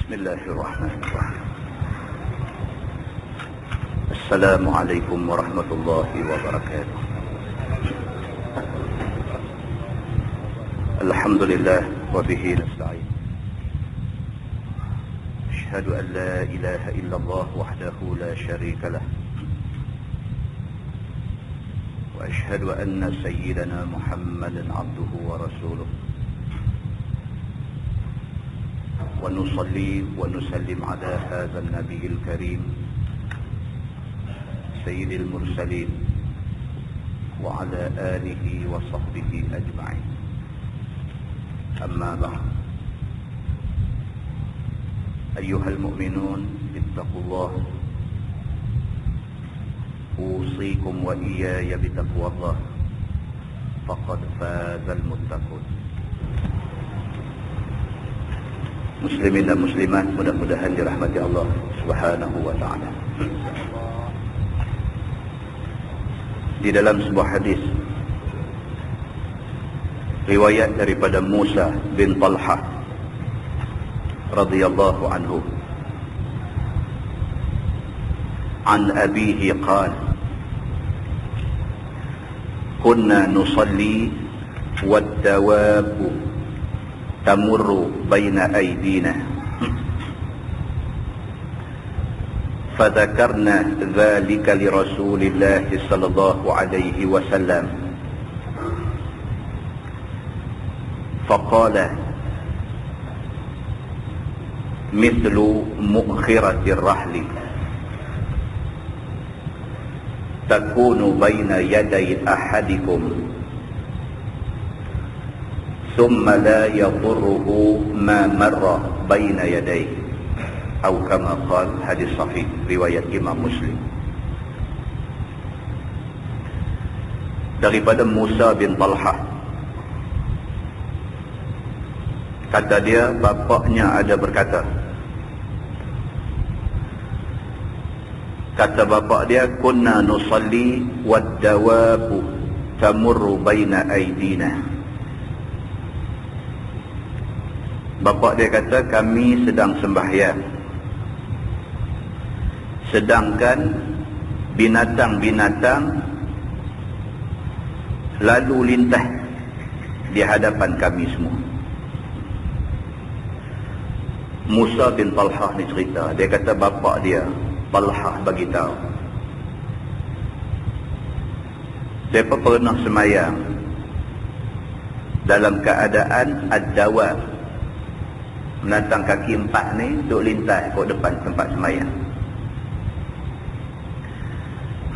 Bismillahirrahmanirrahim. Assalamualaikum warahmatullahi wabarakatuh. Alhamdulillah wa bihi nasta'in. Asyhadu an la ilaha illallah wahdahu la syarika lah. Wa asyhadu anna sayyidana Muhammadan abduhu wa rasuluh. ونصلي ونسلم على هذا النبي الكريم سيد المرسلين وعلى آله وصحبه أجمعين. أما بعد، أيها المؤمنون اتقوا الله، أوصيكم وإياي بتقوى الله، فقد فاز المتقون. Muslimin dan muslimat, mudah-mudahan dirahmati Allah Subhanahu wa ta'ala. Di dalam sebuah hadis riwayat daripada Musa bin Talha radhiyallahu anhu, an abihi qala kunna nusalli wad-dawabu tamurru baina aydina fadzakarna dzalika li Rasulillah sallallahu alaihi wasallam faqala mithlu mu'khiratir rahli takunu baina yaday ahadikum ثم لا يضره ما مر بين يديه أو كما قال. Hadis sahih riwayat Imam Muslim. Daripada Musa bin Talha, kata dia, bapaknya ada berkata, kata bapak dia, kunna nusalli wad dawabu tamurru baina aydina. Bapak dia kata, kami sedang sembahyang, sedangkan binatang-binatang lalu lintas di hadapan kami semua. Musa bin Talha ni cerita, dia kata bapak dia Talha bagi tahu, siapa pernah sembahyang dalam keadaan ad-dawab, menatang kaki empat ni duk lintas ke depan tempat sembahyang.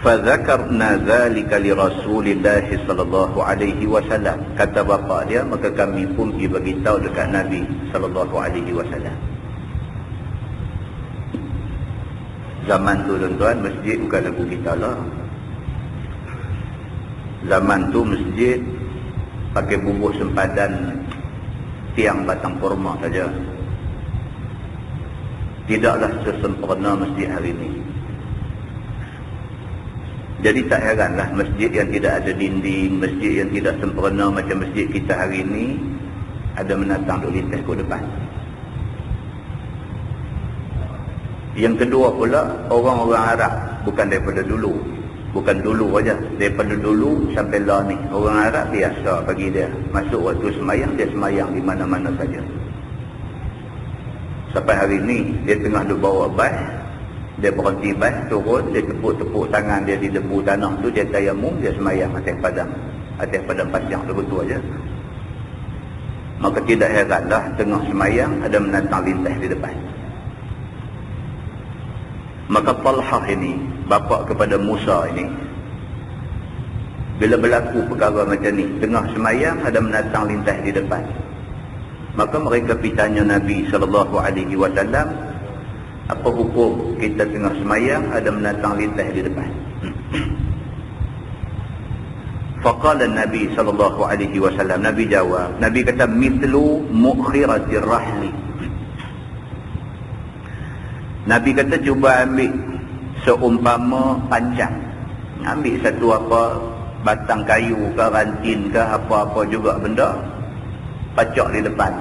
Fadzakarna dzalika li Rasulillah sallallahu alaihi wasallam. Kata bapa dia, maka kami pun pergi bagi tahu dekat Nabi sallallahu alaihi wasallam. Zaman tu tuan-tuan, masjid bukan lagu kita lah. Zaman tu masjid pakai bubuh sempadan tiang batang kurma saja. Tidaklah sesempurna masjid hari ini. Jadi tak heranlah masjid yang tidak ada dinding, masjid yang tidak sempurna macam masjid kita hari ini, ada menatang duk lintas ke depan. Yang kedua pula, orang-orang Arab, bukan daripada dulu, bukan dulu aja, daripada dulu sampai lah ni, orang Arab biasa bagi dia masuk waktu semayang, dia semayang di mana-mana saja. Sampai hari ni dia tengah duk bawa bas, dia berhenti bas, turun, dia tepuk-tepuk tangan dia di debu tanah tu, dia tayamum, dia semayang atas padang pasir begitu aja. Maka tidak heranlah tengah semayang ada menatang lintas di depan. Maka Talha ini, bapa kepada Musa ini, bila berlaku perkara macam ni, tengah semayang ada menatang lintas di depan, maka mereka pergi tanya Nabi SAW, apa hukum kita tengah semayang ada menatang lintas di depan? Faqala Nabi SAW, Nabi jawab, Nabi kata, mithlu mu'khiratir rahli. Nabi kata, cuba ambil seumpama pancang, ambil satu apa batang kayu ke rantin ke apa-apa juga benda, pacak di depan,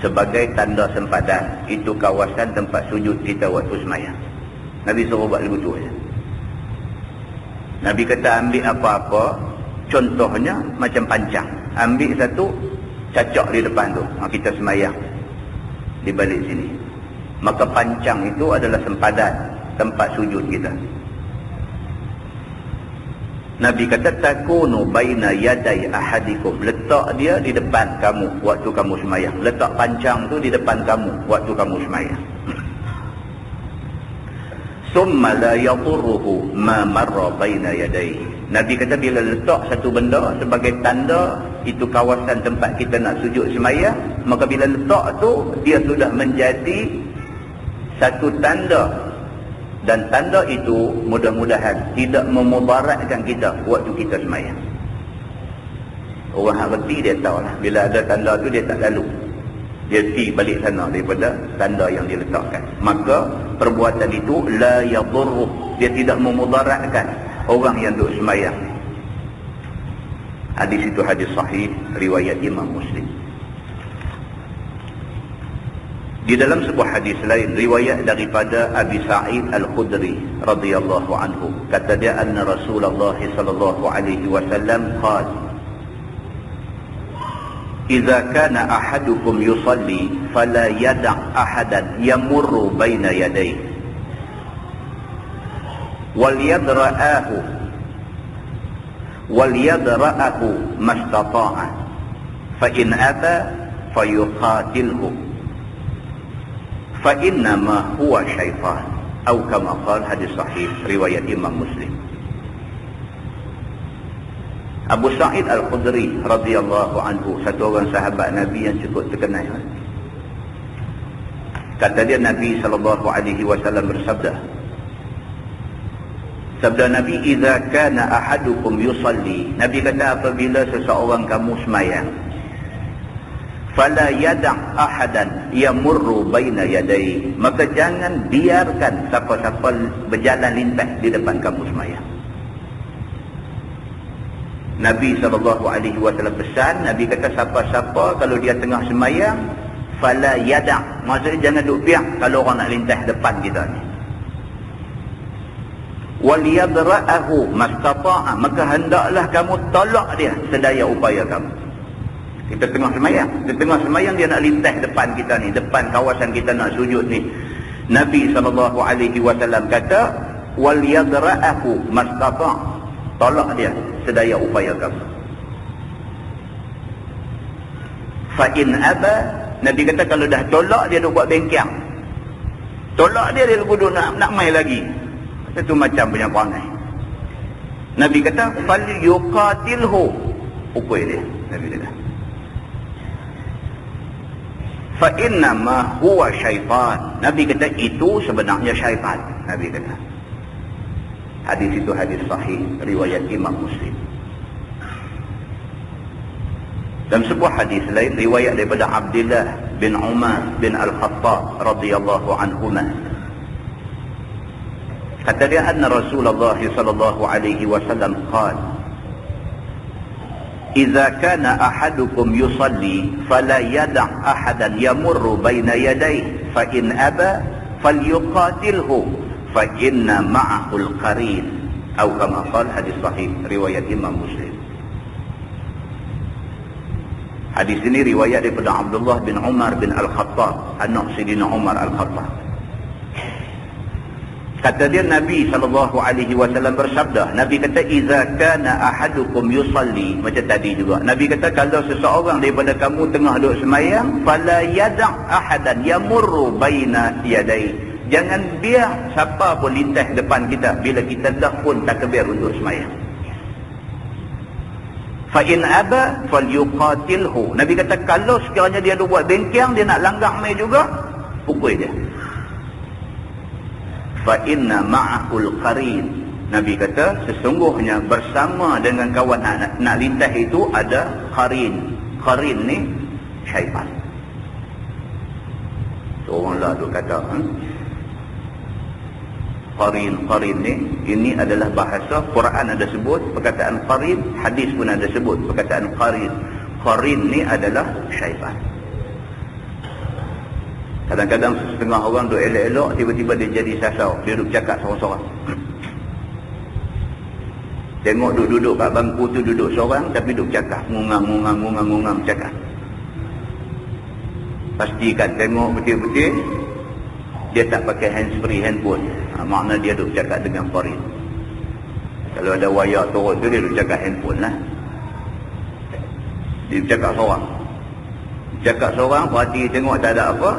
sebagai tanda sempadan. Itu kawasan tempat sujud kita waktu semayang. Nabi suruh buat begitu saja. Nabi kata ambil apa-apa, contohnya macam pancang. Ambil satu, cacak di depan tu. Kita semayang di balik sini. Maka pancang itu adalah sempadan tempat sujud kita. Nabi kata takunu baina yaday ahadikum, letak dia di depan kamu waktu kamu semayang. Letak pancang tu di depan kamu waktu kamu semayang. Summa la yadurruhu ma marra baina yadayhi. Nabi kata bila letak satu benda sebagai tanda itu kawasan tempat kita nak sujud semayang, maka bila letak tu dia sudah menjadi satu tanda, dan tanda itu mudah-mudahan tidak memudaratkan kita waktu kita semayang. Orang yang reti dia tahulah, bila ada tanda tu dia tak lalu, dia pergi balik sana daripada tanda yang diletakkan. Maka perbuatan itu la yadurruh, dia tidak memudaratkan orang yang duduk semayang. Hadis itu hadis sahih riwayat Imam Muslim. Di dalam sebuah hadis lain riwayat daripada Abi Sa'id Al-Khudri radhiyallahu anhu, kata dia anna Rasulullah sallallahu alaihi wasallam qala idza kana ahadukum yusalli fala yada' ahadan yamurru baina yadayhi wal yadra'ahu mastata'a fa in aba fayuqatilhu fa innama huwa syaitan, atau kama qala, hadis sahih riwayat Imam Muslim. Abu Sa'id Al-Khudri radhiyallahu anhu, satu orang sahabat Nabi yang cukup terkenal. Kata dia Nabi sallallahu alaihi wasallam bersabda, sabda Nabi, idza kana ahadukum yusalli, Nabi kata apabila seseorang kamu semayang, fala yada' ahadan yamurru baina yadayhi, maka jangan biarkan siapa-siapa berjalan lintas di depan kamu semayang. Nabi SAW pesan, Nabi kata siapa-siapa kalau dia tengah semayang, fala yada', maksudnya jangan duk biar kalau orang nak lintas depan kita ni. Wal yadra'ahu mastata'a, maka hendaklah kamu tolak dia sedaya upaya kamu. Kita tengah semayang, dia nak lintas depan kita ni, depan kawasan kita nak sujud ni. Nabi SAW kata, wal yadra'ahu mastata', tolak dia sedaya upaya kamu. Fa in aba, Nabi kata kalau dah tolak dia duk buat bengkang, tolak dia duduk nak mai lagi, itu macam punya perangai. Nabi kata fal yuqatilhu, pukul dia. Nabi kata fa innama huwa syaitan, Nabi kata itu sebenarnya syaitan. Nabi kata. Hadis itu hadis sahih riwayat Imam Muslim. Dalam sebuah hadis lain riwayat daripada Abdullah bin Umar bin Al-Khattab radhiyallahu anhuma, kata dia anna Rasulullah sallallahu alaihi wasallam qala idza kana ahadukum yusalli fala yada' ahadan yamurru baina yadayhi fa in aba falyuqatilhu fa inna ma'ahul qarin, atau kama qala, hadis sahih riwayat Imam Muslim. Hadis ini riwayat daripada Abdullah bin Umar bin Al-Khattab, anak Sayyidina Umar Al-Khattab. Kata dia Nabi SAW bersabda, Nabi kata idza kana ahadukum yusalli, macam tadi juga Nabi kata kalau seseorang daripada kamu tengah duduk semayang, fala yada' ahadan yamurru baina yadayhi, jangan biar siapa pun lintas depan kita bila kita dah pun takbir untuk semayang. Fa in aba falyuqatilhu, Nabi kata kalau sekiranya dia buat bengkang, dia nak langgar mai juga, pukul dia. Fa inna ma'ahul qarin, Nabi kata sesungguhnya bersama dengan kawan nak lintas itu ada qarin. Qarin ni syaitan. So, orang lah tu kata qarin ni, ini adalah bahasa Quran ada sebut perkataan qarin, hadis pun ada sebut perkataan qarin. Qarin ni adalah syaitan. Kadang-kadang setengah orang duduk elok-elok, tiba-tiba dia jadi sasau. Dia duduk cakap seorang-seorang. Tengok duduk-duduk kat bangku tu, duduk seorang tapi duduk cakap. Ngungang cakap. Pastikan tengok betul-betul dia tak pakai handsfree handphone. Makna dia duduk cakap dengan Farid. Kalau ada wayar turun tu, dia duduk cakap handphone lah. Dia cakap seorang. Cakap seorang, perhati tengok tak ada apa.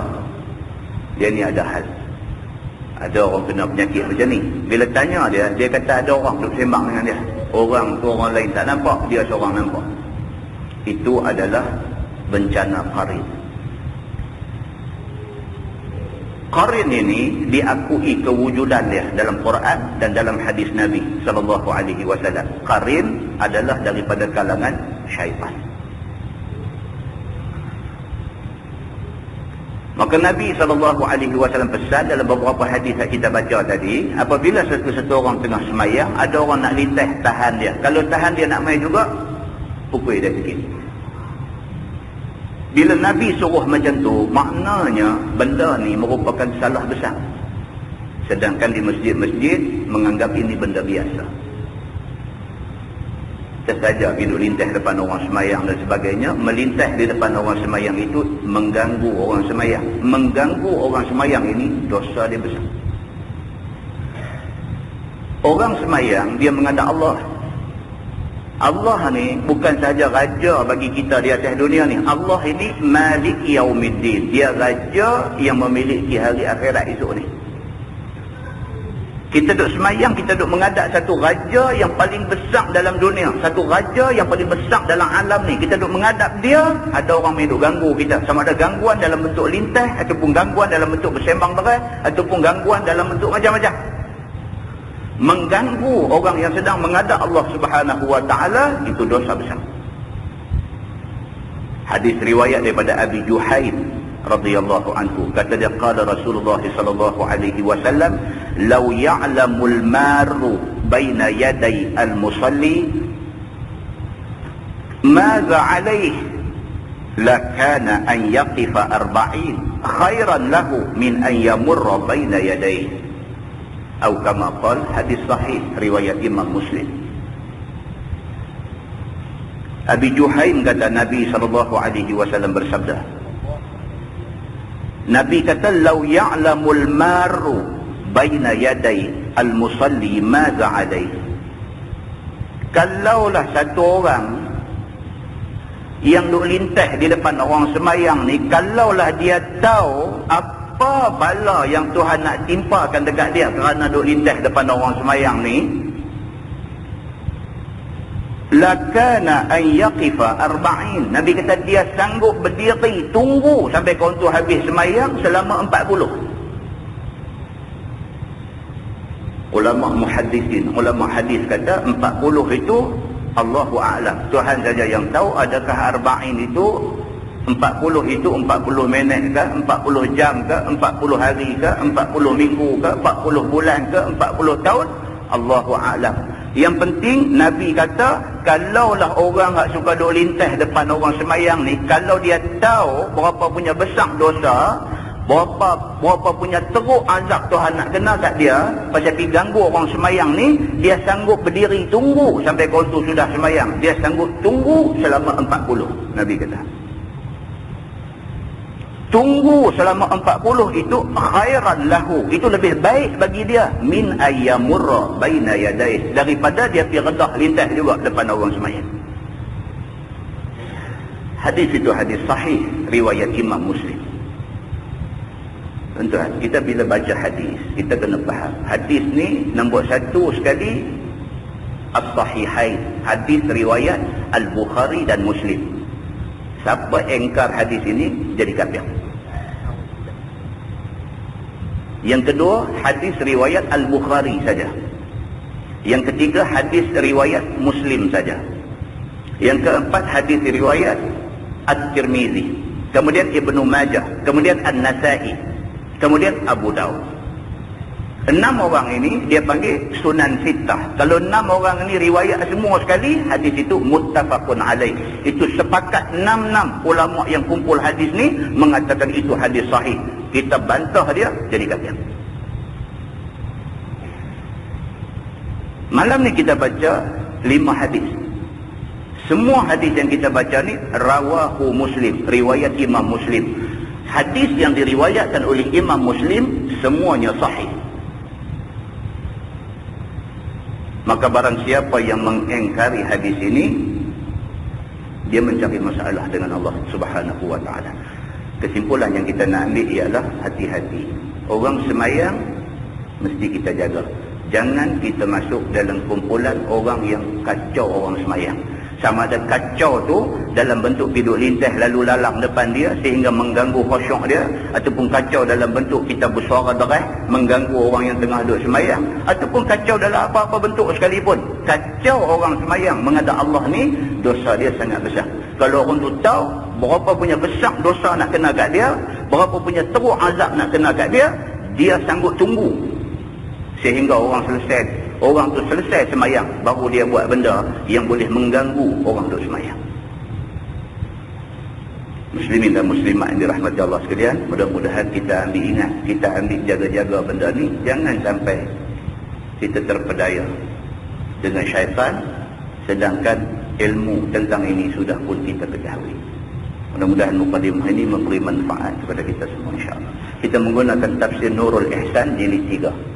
Dia ni ada hal. Ada orang kena penyakit macam ni. Bila tanya dia kata ada orang duduk sembang dengan dia. Orang tu orang lain tak nampak, dia seorang nampak. Itu adalah bencana qarin. Qarin ini diakui kewujudan dia dalam Quran dan dalam hadis Nabi SAW. Qarin adalah daripada kalangan syaitan. Maka Nabi SAW pesan dalam beberapa hadis yang kita baca tadi, apabila satu orang tengah semayang, ada orang nak lintas, tahan dia. Kalau tahan dia nak main juga, pukul dia sikit. Bila Nabi suruh macam tu, maknanya benda ni merupakan salah besar. Sedangkan di masjid-masjid menganggap ini benda biasa. Tersaja duduk lintas depan orang semayang dan sebagainya. Melintas di depan orang semayang itu mengganggu orang semayang. Mengganggu orang semayang ini dosa dia besar. Orang semayang dia menghadap Allah. Allah ni bukan sahaja raja bagi kita di atas dunia ni. Allah ini Malik Yaumiddin. Dia raja yang memiliki hari akhirat esok ni. Kita duduk semayang, kita duduk menghadap satu raja yang paling besar dalam dunia. Satu raja yang paling besar dalam alam ni. Kita duduk menghadap dia, ada orang yang duduk ganggu kita. Sama ada gangguan dalam bentuk lintas, ataupun gangguan dalam bentuk bersembang berai, ataupun gangguan dalam bentuk macam-macam. Mengganggu orang yang sedang menghadap Allah Subhanahu Wa Taala, itu dosa besar. Hadis riwayat daripada Abi Juhaim radhiyallahu anhu, kata dia, qala Rasulullah sallallahu alaihi wasallam, law ya'lamul maru baina yaday al-musalli madza alayhi lakana an yaqifa 40 khairan lahu min an yamurra baina yadayhi, atau kama qala, hadis sahih riwayat Imam Muslim. Abi Juhaim kata Nabi sallallahu alaihi wasallam bersabda, Nabi kata, law ya'lamul maru baina yaday al-musalli madza alayhi. Kalaulah satu orang yang duk lintas di depan orang semayang ni, kalaulah dia tahu apa bala yang Tuhan nak timpakan dekat dia kerana duk lintas depan orang semayang ni, lakana an yaqifa 40. Nabi kata dia sanggup berdiri tunggu sampai kawan tu habis semayang selama 40. Ulama muhaddisin, ulama hadis kata 40 itu Allahu a'lam. Tuhan saja yang tahu adakah 40 itu 40 itu 40 minit ke, 40 jam ke, 40 hari ke, 40 minggu ke, 40 bulan ke, 40 tahun, Allahu a'lam. Yang penting Nabi kata, kalaulah orang tak suka duk lintas depan orang semayang ni, kalau dia tahu berapa punya besar dosa, berapa punya teruk azab Tuhan nak kena kat dia pasal pergi ganggu orang semayang ni, dia sanggup berdiri tunggu sampai kawan tu sudah semayang. Dia sanggup tunggu selama 40. Nabi kata tunggu selama 40 itu khairan lahu, itu lebih baik bagi dia min ayyamurra baina yadayh, daripada dia pergi redah lintas juga depan orang semayang. Hadis itu hadis sahih riwayat Imam Muslim. Tuan-tuan, kita bila baca hadis, kita kena faham hadis ni nombor satu sekali as-sahihain, hadis riwayat Al-Bukhari dan Muslim. Siapa engkar hadis ini jadi kafir. Yang kedua, hadis riwayat Al-Bukhari saja. Yang ketiga, hadis riwayat Muslim saja. Yang keempat, hadis riwayat At-Tirmizi, kemudian Ibnu Majah, kemudian An-Nasai, kemudian Abu Daud. 6 orang ini dia panggil Sunan Sittah. Kalau 6 orang ini riwayat semua sekali, hadis itu muttafaqun alaih. Itu sepakat 6 ulama yang kumpul hadis ni mengatakan itu hadis sahih. kita bantah dia, jadi kafir. Malam ni kita baca 5 hadis. Semua hadis yang kita baca ni rawahu Muslim, riwayat Imam Muslim. Hadis yang diriwayatkan oleh Imam Muslim semuanya sahih. Maka barang siapa yang mengingkari hadis ini, dia mencari masalah dengan Allah Subhanahu wa taala. Kesimpulan yang kita nak ambil ialah hati-hati. Orang semayang mesti kita jaga. Jangan kita masuk dalam kumpulan orang yang kacau orang semayang. Sama ada kacau tu dalam bentuk piduk lintah lalu lalang depan dia sehingga mengganggu khusyuk dia, ataupun kacau dalam bentuk kita bersuara deras mengganggu orang yang tengah duduk semayang, ataupun kacau dalam apa-apa bentuk sekalipun. Kacau orang semayang menghadap Allah ni, dosa dia sangat besar. Kalau orang tu tahu berapa punya besar dosa nak kena kat dia, berapa punya teruk azab nak kena kat dia, dia sanggup tunggu sehingga orang tu selesai semayang, baru dia buat benda yang boleh mengganggu orang duduk semayang. Muslimin dan muslimat yang dirahmati Allah sekalian, mudah-mudahan kita ambil ingat, kita ambil jaga-jaga benda ni, jangan sampai kita terpedaya dengan syaitan sedangkan ilmu tentang ini sudah pun kita ketahui. Mudah-mudahan mukadimah ini memberi manfaat kepada kita semua, insya-Allah. Kita menggunakan tafsir Nurul Ihsan jilid 3.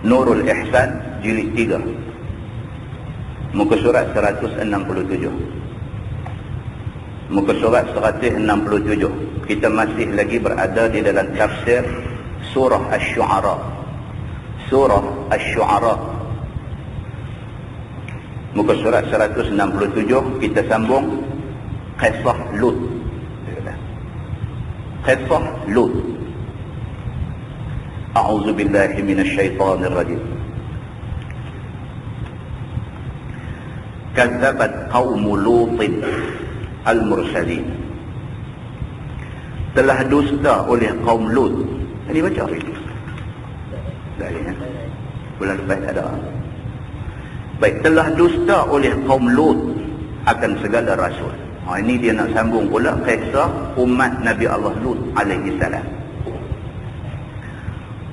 Nurul Ihsan jilid 3, muka surat 167. Muka surat 167. Kita masih lagi berada di dalam tafsir surah Asy-Syu'ara. Surah Asy-Syu'ara, muka surat 167. Kita sambung Qisah Lut. Qisah Lut. A'udzu billahi minasyaitonir rajim. Kadzabat qaum Lutin al-mursalin. Telah dusta oleh kaum Lut. Ini baca hari itu. Dah ya. Bulan lepas ada. Baik, telah dusta oleh kaum Lut akan segala rasul. Ini dia nak sambung pula kisah umat Nabi Allah Lut alaihi salam.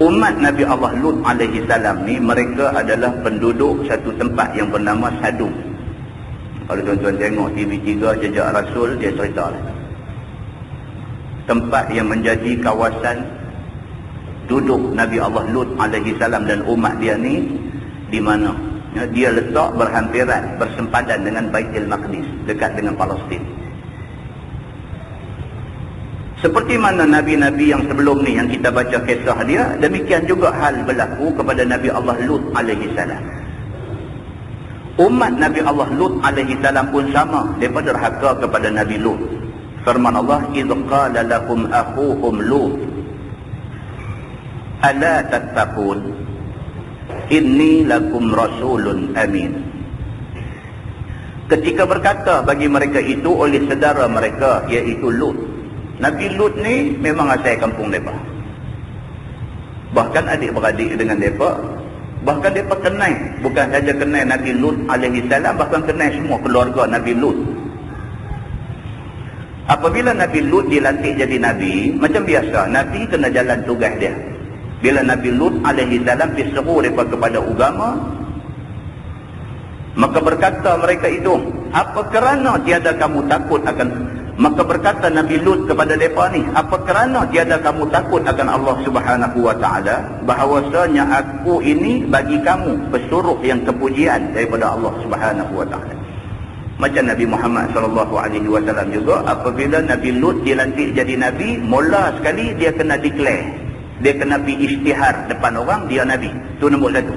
Umat Nabi Allah Lut alaihi salam ni, mereka adalah penduduk satu tempat yang bernama Sadum. Kalau tuan-tuan tengok TV3 Jejak Rasul, dia cerita tempat yang menjadi kawasan duduk Nabi Allah Lut alaihi salam dan umat dia ni di mana. Dia letak berhampiran, bersempadan dengan Baitul Maqdis, dekat dengan Palestin. Seperti mana Nabi-Nabi yang sebelum ni yang kita baca kisah dia, demikian juga hal berlaku kepada Nabi Allah Lut alaihi salam. Umat Nabi Allah Lut alaihi salam pun sama, daripada derhaka kepada Nabi Lut. Firman Allah, "Idz qala lakum akhuhum Lut ala tattaqun inni lakum rasulun amin." Ketika berkata bagi mereka itu oleh saudara mereka, iaitu Lut. Nabi Lut ni memang asal kampung mereka. Bahkan adik-beradik dengan mereka. Bahkan mereka kenal. Bukan saja kenal Nabi Lut alaihi salam, bahkan kenal semua keluarga Nabi Lut. Apabila Nabi Lut dilantik jadi Nabi, macam biasa, Nabi kena jalan tugas dia. Bila Nabi Lut alaihi salam diseru mereka kepada agama, maka berkata mereka itu, apa kerana tiada kamu takut akan... Maka berkata Nabi Lut kepada mereka ni, apa kerana tiada kamu takut akan Allah Subhanahu wa ta'ala, bahawasanya aku ini bagi kamu pesuruh yang kepujian daripada Allah Subhanahu wa ta'ala. Macam Nabi Muhammad SAW juga, apabila Nabi Lut dilantik jadi Nabi, mula sekali dia kena declare, dia kena pergi isytihar depan orang, dia Nabi. Itu nombor satu.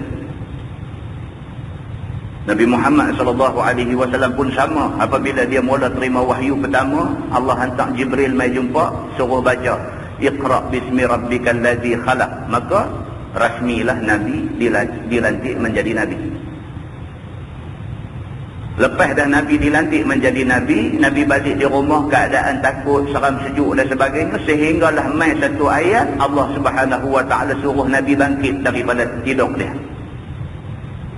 Nabi Muhammad SAW pun sama. Apabila dia mula terima wahyu pertama, Allah hantar Jibril mai jumpa, suruh baca Iqra bismi rabbikal ladzi khalaq. Maka rasmilah Nabi dilantik menjadi Nabi. Lepas dah Nabi dilantik menjadi Nabi, Nabi balik di rumah keadaan takut, seram, sejuk dan sebagainya, sehinggalah mai satu ayat Allah Subhanahu wa ta'ala suruh Nabi bangkit daripada tidur dia.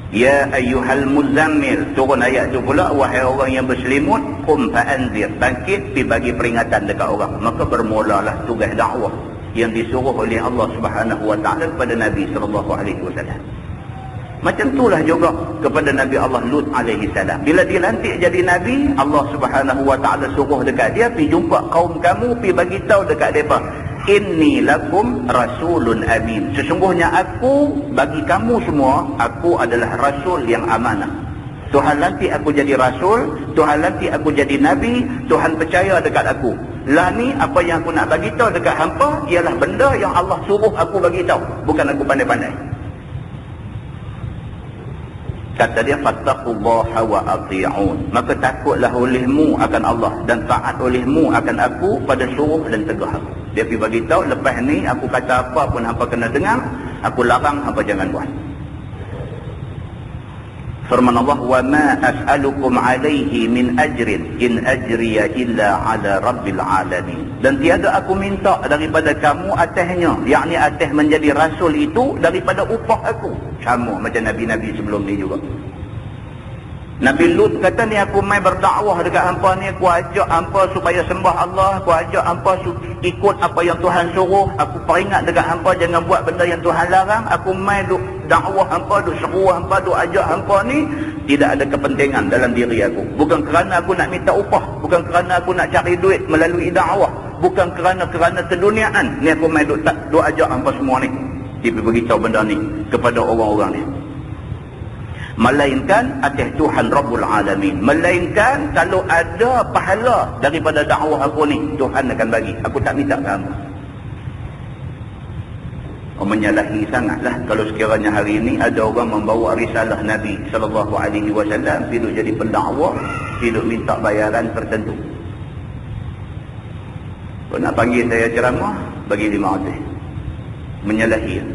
Ya ayyuhal muzammil, turun ayat tu pula, wahai orang yang berselimut, qum fa'anzir, bangkit pi bagi peringatan dekat orang. Maka bermulalah tugas dakwah yang disuruh oleh Allah Subhanahu wa taala kepada Nabi sallallahu alaihi wasallam. Macam itulah juga kepada Nabi Allah Lut alaihi salam. Bila dilantik jadi nabi, Allah Subhanahu wa taala suruh dekat dia, pi jumpa kaum kamu, pi bagi tahu dekat depa, inni lakum rasulun amin. Sesungguhnya aku bagi kamu semua, aku adalah rasul yang amanah. Tuhan lantik aku jadi rasul, Tuhan lantik aku jadi nabi, Tuhan percaya dekat aku. Lah ni apa yang aku nak bagi tahu dekat hampa ialah benda yang Allah suruh aku bagi tahu, bukan aku pandai-pandai. Kata dia, fattaqullaha wa ati'un. Maka takutlah olehmu akan Allah dan taat olehmu akan aku pada suruh dan tegah aku. Dia pergi bagi tahu, lepas ni aku kata apa pun hampa kena dengar, aku larang hampa jangan buat. Firman Allah, wa ma as'alukum alaihi min ajrin in ajriya illa ala rabbil alamin. Dan tiada aku minta daripada kamu atasnya, yakni atas menjadi rasul itu, daripada upah aku. Sama macam nabi-nabi sebelum ni juga. Nabi Lut kata, ni aku mai berdakwah dekat hampa ni, aku ajak hampa supaya sembah Allah, aku ajak hampa ikut apa yang Tuhan suruh, aku peringat dekat hampa jangan buat benda yang Tuhan larang, aku mai duk dakwah hampa, duk seru hampa, duk ajak hampa ni, tidak ada kepentingan dalam diri aku. Bukan kerana aku nak minta upah, bukan kerana aku nak cari duit melalui dakwah, bukan kerana keduniaan, ni aku mai duk ajak hampa semua ni. Dia beritahu benda ni kepada orang-orang ni. Melainkan atas Tuhan Rabbul Alamin. Melainkan kalau ada pahala daripada dakwah aku ni, Tuhan akan bagi. Aku tak minta kamu. Menyalahi sangatlah kalau sekiranya hari ini ada orang membawa risalah Nabi SAW, hidup jadi pendakwah, hidup minta bayaran tertentu. Kalau nak panggil saya ceramah, bagi 500.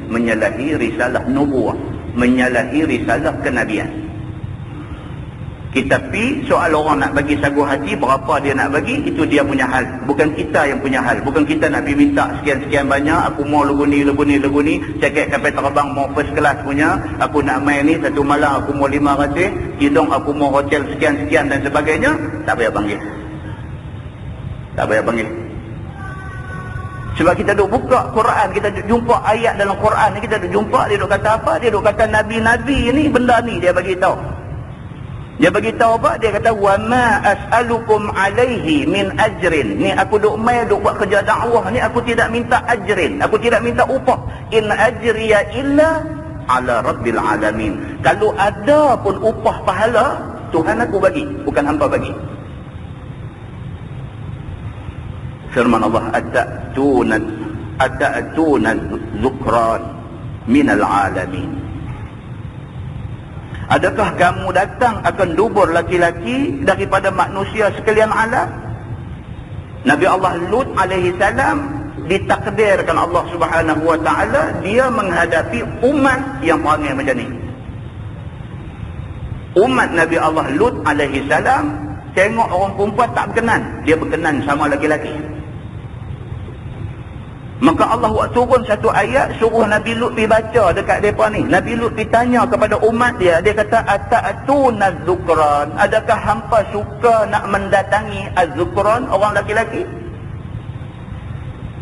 Menyalahi risalah nubuah, menyalahi risalah kenabian. Kita pi soal orang nak bagi sagu hati, berapa dia nak bagi, itu dia punya hal, bukan kita yang punya hal. Bukan kita nak pergi minta sekian-sekian banyak, aku mau lagu ni, cakap kapal terbang mau first class punya, aku nak main ni satu malam aku mau 500, hidung aku mau hotel sekian-sekian dan sebagainya. Tak payah panggil, tak payah panggil. Sebab kita duk buka Quran, kita duk jumpa ayat dalam Quran ni, kita duk jumpa dia duk kata apa? Dia duk kata nabi-nabi ni benda ni dia bagi tahu. Dia bagi tahu apa? Dia kata wa ma as'alukum alaihi min ajrin. Ni aku duk mai duk buat kerja dakwah ni, aku tidak minta ajrin, aku tidak minta upah. In ajriya illa ala rabbil alamin. Kalau ada pun upah pahala, Tuhan aku bagi, bukan hangpa bagi. Firman Allah, ata'tuna dzukran minal alamin. Adakah kamu datang akan dubur laki-laki daripada manusia sekalian alam? Nabi Allah Lut alaihi salam ditakdirkan Allah Subhanahu wa taala dia menghadapi umat yang perangai macam ni. Umat Nabi Allah Lut alaihi salam tengok orang perempuan tak berkenan, dia berkenan sama laki-laki. Maka Allah turun satu ayat suruh Nabi Lut pergi baca dekat mereka ni. Nabi Lut pergi tanya kepada umat dia, dia kata ata'tuna az-zukran, adakah hampa suka nak mendatangi az-zukran, orang laki-laki?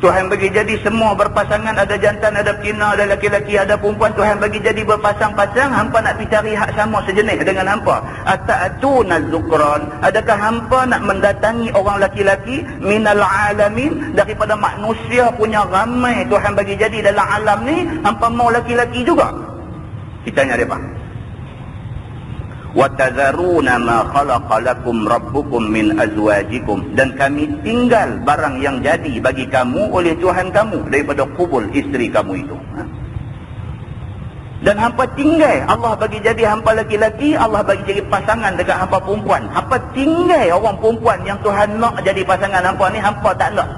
Tuhan bagi jadi semua berpasangan, ada jantan, ada betina, ada laki-laki, ada perempuan. Tuhan bagi jadi berpasang-pasang, hampa nak pergi cari hak sama sejenis dengan hampa. Ata'tuna az-zukran, adakah hampa nak mendatangi orang laki-laki minal alamin, daripada manusia punya ramai Tuhan bagi jadi dalam alam ni, hampa mau laki-laki juga? Ditanya depa. Wa tadharuna ma khalaqa lakum rabbukum min azwajikum, dan kami tinggal barang yang jadi bagi kamu oleh Tuhan kamu daripada kubul isteri kamu itu. Dan hampa tinggal, Allah bagi jadi hampa laki-laki, Allah bagi jadi pasangan dekat hampa perempuan. Hampa tinggal orang perempuan yang Tuhan nak jadi pasangan hampa ni, hampa tak nak.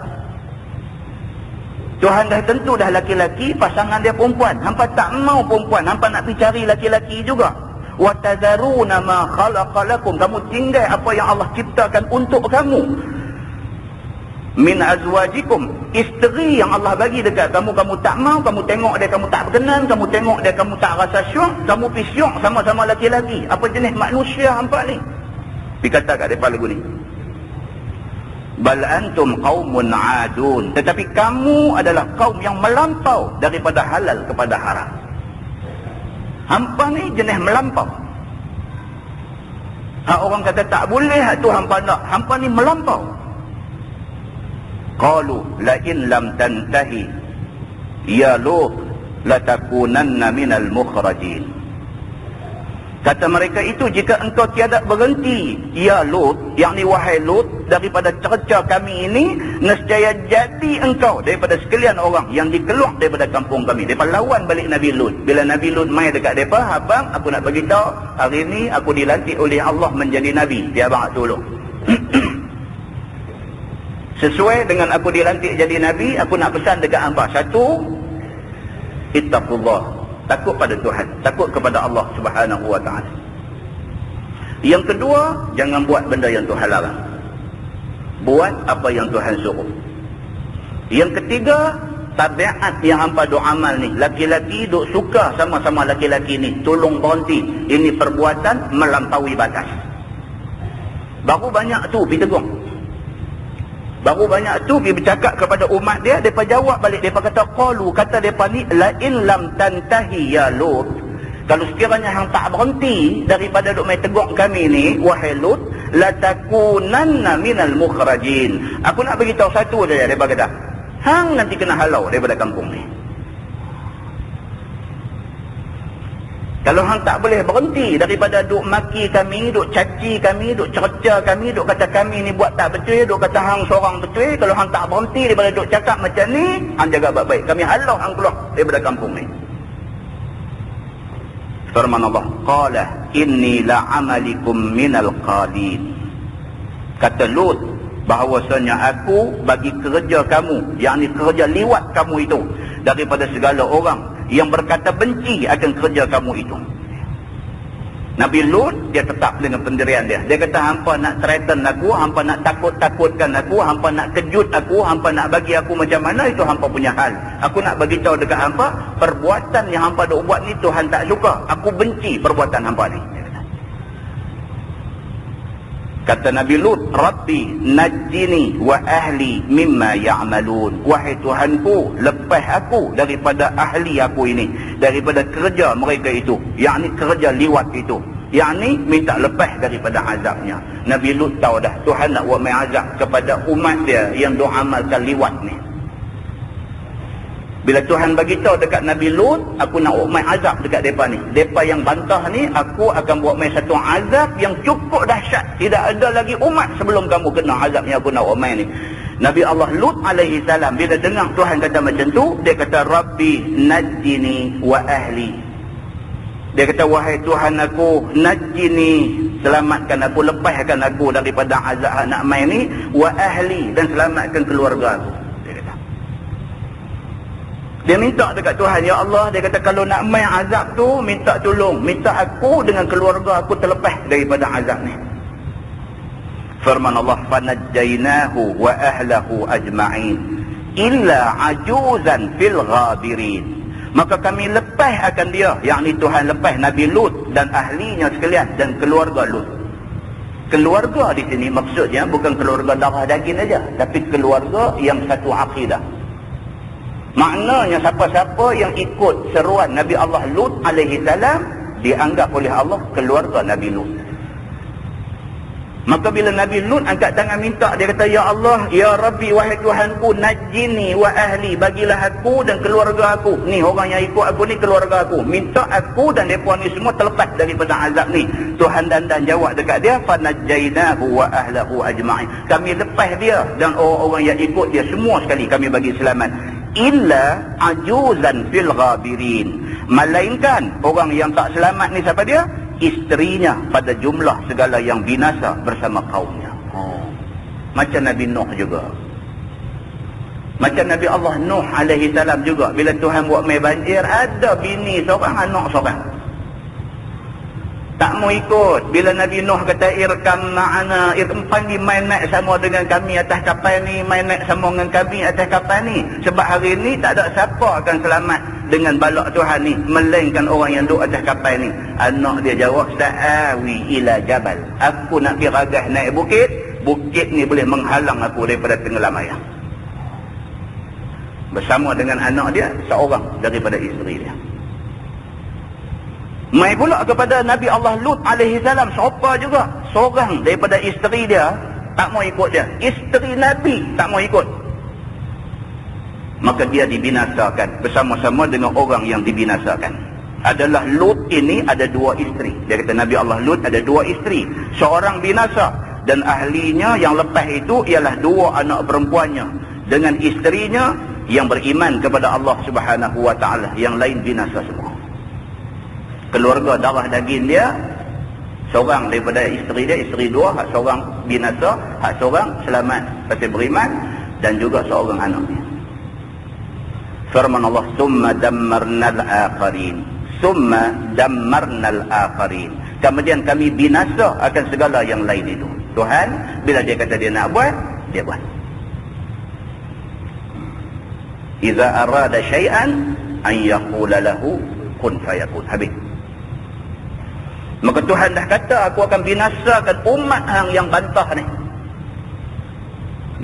Tuhan dah tentu dah laki-laki, pasangan dia perempuan. Hampa tak mau perempuan, hampa nak pergi cari laki-laki juga. Wa tadharuna ma khalaqa lakum, kamu tinggal apa yang Allah ciptakan untuk kamu min azwajikum, isteri yang Allah bagi dekat kamu, kamu tak mau, kamu tengok dia kamu tak berkenan, kamu tengok dia kamu tak rasa syok, kamu pergi syok sama-sama laki-laki. Apa jenis manusia hampa ni? Dikata kat depan lagu ni, bal antum qaumun adun, tetapi kamu adalah kaum yang melampau daripada halal kepada haram. Hampa ni jenis melampau. Orang kata tak boleh, tu hampa nak. Hampa ni melampau. Qalu la in lam tantahi ya Lut latakunanna minal mukhrajin. Kata mereka itu, jika engkau tiada berhenti ya Lut, yakni wahai Lut, daripada cerca kami ini, nescaya jadi engkau daripada sekalian orang yang dikeluar daripada kampung kami. Mereka lawan balik Nabi Lut. Bila Nabi Lut mai dekat mereka, abang aku nak beritahu, hari ini aku dilantik oleh Allah menjadi Nabi, dia abang tolong. Sesuai dengan aku dilantik jadi Nabi, aku nak pesan dekat hamba. Satu, ittaqullah, takut pada Tuhan, takut kepada Allah Subhanahu wa ta'ala. Yang kedua, jangan buat benda yang Tuhan larang, buat apa yang Tuhan suruh. Yang ketiga, tabiat yang hampa duk amal ni, laki-laki duk suka sama-sama laki-laki ni, tolong berhenti, ini perbuatan melampaui batas. Baru banyak tu pergi tegur, baru banyak tu pergi bercakap kepada umat dia. Mereka jawab balik, mereka kata qalu, kata mereka ni, la in lam tantahi ya Lut, kalau sekiranya hang tak berhenti daripada duk main tegur kami ni wahai Lut, la takunanna minal mukhrajin. Aku nak beritahu satu saja, mereka kata hang nanti kena halau daripada kampung ni. Kalau hang tak boleh berhenti daripada duk maki kami, duk caci kami, duk cerca kami, duk kata kami ni buat tak betul, duk kata hang seorang betul, kalau hang tak berhenti daripada duk cakap macam ni, hang jaga baik-baik, kami halau hang keluar daripada kampung ni. Firman Allah, qala inni la'amalikum minal qalin. Kata Lut, bahawasanya aku bagi kerja kamu, yakni kerja liwat kamu itu, daripada segala orang yang berkata benci akan kerja kamu itu. Nabi Lut, dia tetap dengan pendirian dia. Dia kata, hampa nak threaten aku, hampa nak takut-takutkan aku, hampa nak kejut aku, hampa nak bagi aku macam mana, itu hampa punya hal. Aku nak bagi tahu dekat hampa, perbuatan yang hampa duk buat ni Tuhan tak suka. Aku benci perbuatan hampa ni. Kata Nabi Lut, Rabbi najjini wa ahli mimma ya'malun. Wahai Tuhanku, lepas aku daripada ahli aku ini, daripada kerja mereka itu, yakni kerja liwat itu, yakni minta lepas daripada azabnya. Nabi Lut tahu dah Tuhan nak buat main azab kepada umat dia yang doa amalkan liwat ni. Bila Tuhan bagi tahu dekat Nabi Lut, aku nak buat main azab dekat mereka ni, mereka yang bantah ni, aku akan buat main satu azab yang cukup dahsyat. Tidak ada lagi umat sebelum kamu kena azab yang aku nak buat main ni. Nabi Allah Lut alaihi salam, bila dengar Tuhan kata macam tu, dia kata, Rabbi najjini wa ahli. Dia kata, wahai Tuhan aku, najjini, selamatkan aku, lepaskan aku daripada azab nak main ni, wa ahli, dan selamatkan keluarga aku. Dia minta dekat Tuhan, ya Allah, dia kata kalau nak main azab tu, minta tolong, minta aku dengan keluarga aku terlepas daripada azab ni. Firman Allah, fanajjaynahu wa ahlahu ajma'in illa ajuzan fil ghabirin. Maka kami lepas akan dia, yakni Tuhan lepas Nabi Lut dan ahlinya sekalian dan keluarga Lut. Keluarga di sini maksudnya bukan keluarga darah daging aja, tapi keluarga yang satu akidah. Maknanya siapa-siapa yang ikut seruan Nabi Allah Lut alaihi salam, dianggap oleh Allah keluarga Nabi Lut. Maka bila Nabi Lut angkat tangan minta, dia kata, ya Allah, ya Rabbi, wahai Tuhanku, najjini wa ahli, bagilah aku dan keluarga aku. Ni orang yang ikut aku ni keluarga aku. Minta aku dan mereka ni semua terlepas daripada azab ni. Tuhan dan jawab dekat dia, fanajjaynahu wa ahlahu ajma'in. Kami lepas dia dan orang-orang yang ikut dia semua sekali kami bagi selamat. Illa ajuzan fil ghabirin, melainkan orang yang tak selamat ni siapa dia? Isterinya pada jumlah segala yang binasa bersama kaumnya. Macam Nabi Nuh juga, macam Nabi Allah Nuh alaihi salam juga. Bila Tuhan buat mai banjir, ada bini seorang, anak seorang. Tak mau ikut. Bila Nabi Nuh kata irkam ma'ana, irkam ni main naik sama dengan kami atas kapal ni, main naik sama dengan kami atas kapal ni. Sebab hari ni tak ada siapa akan selamat dengan balak Tuhan ni, melainkan orang yang duduk atas kapal ni. Anak dia jawab, sa'awi ila jabal. Aku nak pergi naik bukit. Bukit ni boleh menghalang aku daripada tenggelam air. Bersama dengan anak dia, seorang daripada isteri dia. Mai pula kepada Nabi Allah Lut alaihi salam, serupa juga. Seorang daripada isteri dia tak mau ikut dia. Isteri Nabi tak mau ikut. Maka dia dibinasakan bersama-sama dengan orang yang dibinasakan. Adalah Lut ini ada dua isteri. Dia kata Nabi Allah Lut ada dua isteri. Seorang binasa dan ahlinya yang lepas itu ialah dua anak perempuannya dengan isterinya yang beriman kepada Allah Subhanahu wa taala, yang lain binasa semua. Keluarga darah daging dia, seorang daripada isteri dia, isteri dua, hak seorang binasa, hak seorang selamat pasal beriman, dan juga seorang anak dia. Firman Allah, summa dammarnal akharin, summa dammarnal akharin. Kemudian kami binasa akan segala yang lain itu. Tuhan bila dia kata dia nak buat, dia buat. Iza arada syai'an an yaqula lahu kun fayakun. Habis. Maka Tuhan dah kata aku akan binasakan umat hang yang bantah ni.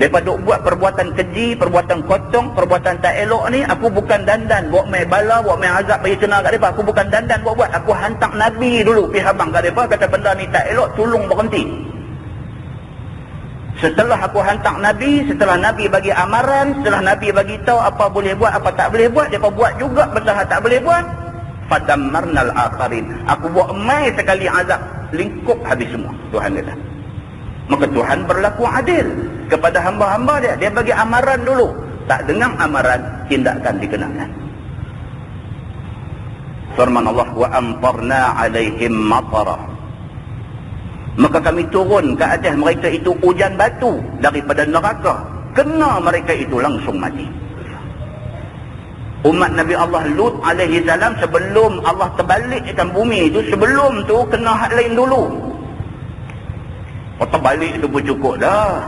Daripada buat perbuatan keji, perbuatan kocong, perbuatan tak elok ni, aku bukan dandan buat mai bala, buat mai azab bagi kena kat depa. Aku bukan dandan buat. Aku hantar Nabi dulu pergi habang kat depa, kata benda ni tak elok, tolong berhenti. Setelah aku hantar Nabi, setelah Nabi bagi amaran, setelah Nabi bagi tahu apa boleh buat, apa tak boleh buat, depa buat juga benda tak boleh buat. Fadammarnal akharin. Aku buat mai sekali azab, lingkup habis semua. Tuhan kata. Maka Tuhan berlaku adil kepada hamba-hamba dia. Dia bagi amaran dulu. Tak dengar amaran, tindakan dikenakan. Firman Allah, wa amtarna alaihim matara. Maka kami turun ke atas mereka itu hujan batu daripada neraka. Kena mereka itu langsung mati. Umat Nabi Allah Lut alaihi salam sebelum Allah terbalikkan bumi itu, sebelum tu kena hak lain dulu. Terbalik itu pun cukup dah.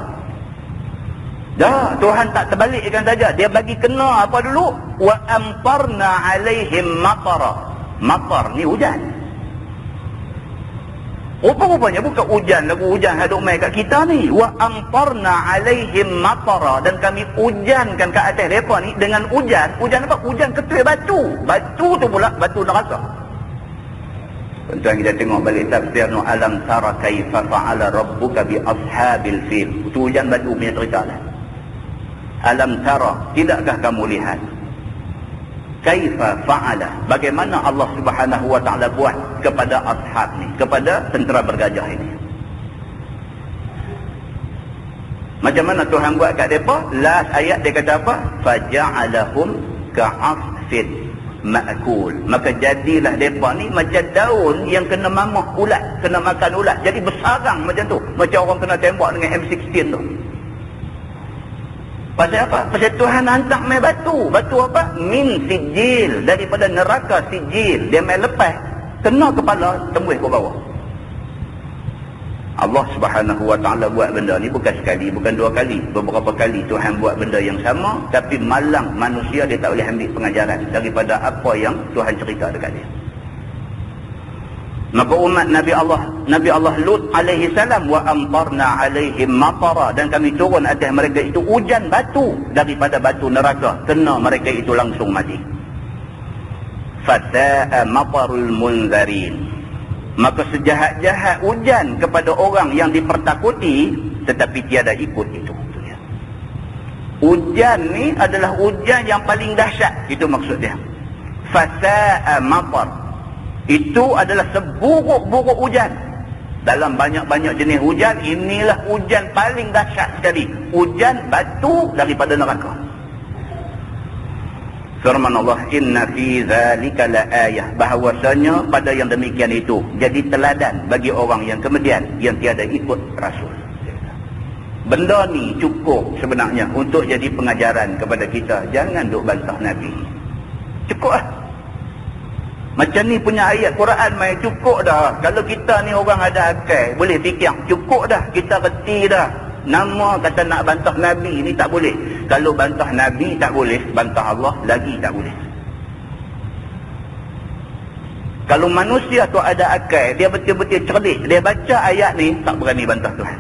Dah, Tuhan tak terbalikkan saja. Dia bagi kena apa dulu? Wa amtarna alaihim matara. Matar ni hujan. Rupa-rupanya bukan hujan lagu hujan haduk mai kat kita ni. Wa amtarna alaihim matara. Dan kami hujankan ke atas mereka ni dengan hujan. Hujan apa? Hujan ketua batu. Batu tu pula batu neraka. Tuan kita tengok balik tafsir nu alam tara kaifa fa'ala rabbuka bi ashabil fil. Itu hujan batu punya cerita lah. Alam tara, tidakkah kamu lihat kaifa fa'ala, bagaimana Allah Subhanahu wa taala buat kepada ashab ni, kepada tentera bergajah ini. Macam mana Tuhan buat kat depa? Last ayat dia kata apa? Faja'alahum ka'asfin ma'kul. Maka jadilah depa ni macam daun yang kena mamah ulat, kena makan ulat. Jadi bersarang macam tu, macam orang kena tembak dengan M16 tu. Pasal apa? Pasal Tuhan hantar mai batu. Batu apa? Min sijil, daripada neraka sijil. Dia mai lepas, kena kepala, tembus ke bawah. Allah Subhanahu wa taala buat benda ni bukan sekali, bukan dua kali, beberapa kali Tuhan buat benda yang sama, tapi malang manusia dia tak boleh ambil pengajaran daripada apa yang Tuhan cerita dekat dia. Maka umat Nabi Allah Lut alaihi salam, wa amtarna alaihim matara, dan kami turun atas mereka itu hujan batu daripada batu neraka, kena mereka itu langsung mati. Fasa'a matarul munzarin. Maka sejahat-jahat hujan kepada orang yang dipertakuti tetapi tiada ikut itu. Hujan ni adalah hujan yang paling dahsyat, itu maksud dia. Fasa'a matar, itu adalah seburuk-buruk hujan. Dalam banyak-banyak jenis hujan, inilah hujan paling dahsyat sekali. Hujan batu daripada neraka. Firman Allah, inna fi zalika la ayah, bahawasanya pada yang demikian itu jadi teladan bagi orang yang kemudian yang tiada ikut Rasul. Benda ni cukup sebenarnya untuk jadi pengajaran kepada kita. Jangan duk bantah Nabi. Cukup lah. Macam ni punya ayat Quran mai cukup dah. Kalau kita ni orang ada akal, boleh fikir, cukup dah, kita reti dah. Nama kata nak bantah Nabi ni tak boleh. Kalau bantah Nabi tak boleh, bantah Allah lagi tak boleh. Kalau manusia tu ada akal, dia betul-betul cerdik, dia baca ayat ni, tak berani bantah Tuhan.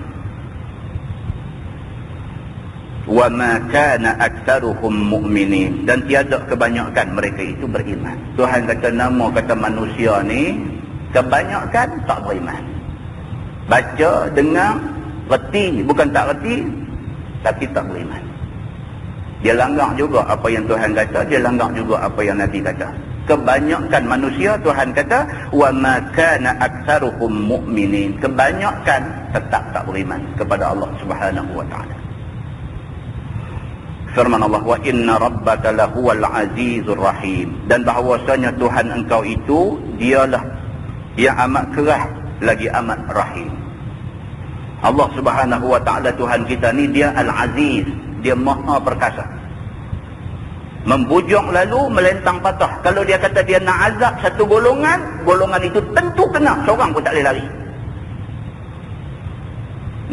Wa ma kana aktsaruhum mu'minin, dan tiada kebanyakan mereka itu beriman. Tuhan kata nama kata manusia ni kebanyakan tak beriman. Baca, dengar, reti, bukan tak reti, tapi tak beriman. Dia langgar juga apa yang Tuhan kata, dia langgar juga apa yang Nabi kata. Kebanyakan manusia, Tuhan kata wa ma kana aktsaruhum mu'minin, kebanyakan tetap tak beriman kepada Allah Subhanahu wa taala. Firman Allah, wa inna rabbaka lahuwal azizur rahim, dan bahawasanya Tuhan engkau itu dialah yang amat keras lagi amat rahim. Allah Subhanahu wa taala Tuhan kita ni dia al-aziz, dia maha perkasa. Membujuk lalu melentang patah. Kalau dia kata dia nak azab satu golongan, golongan itu tentu kena, seorang pun tak boleh lari.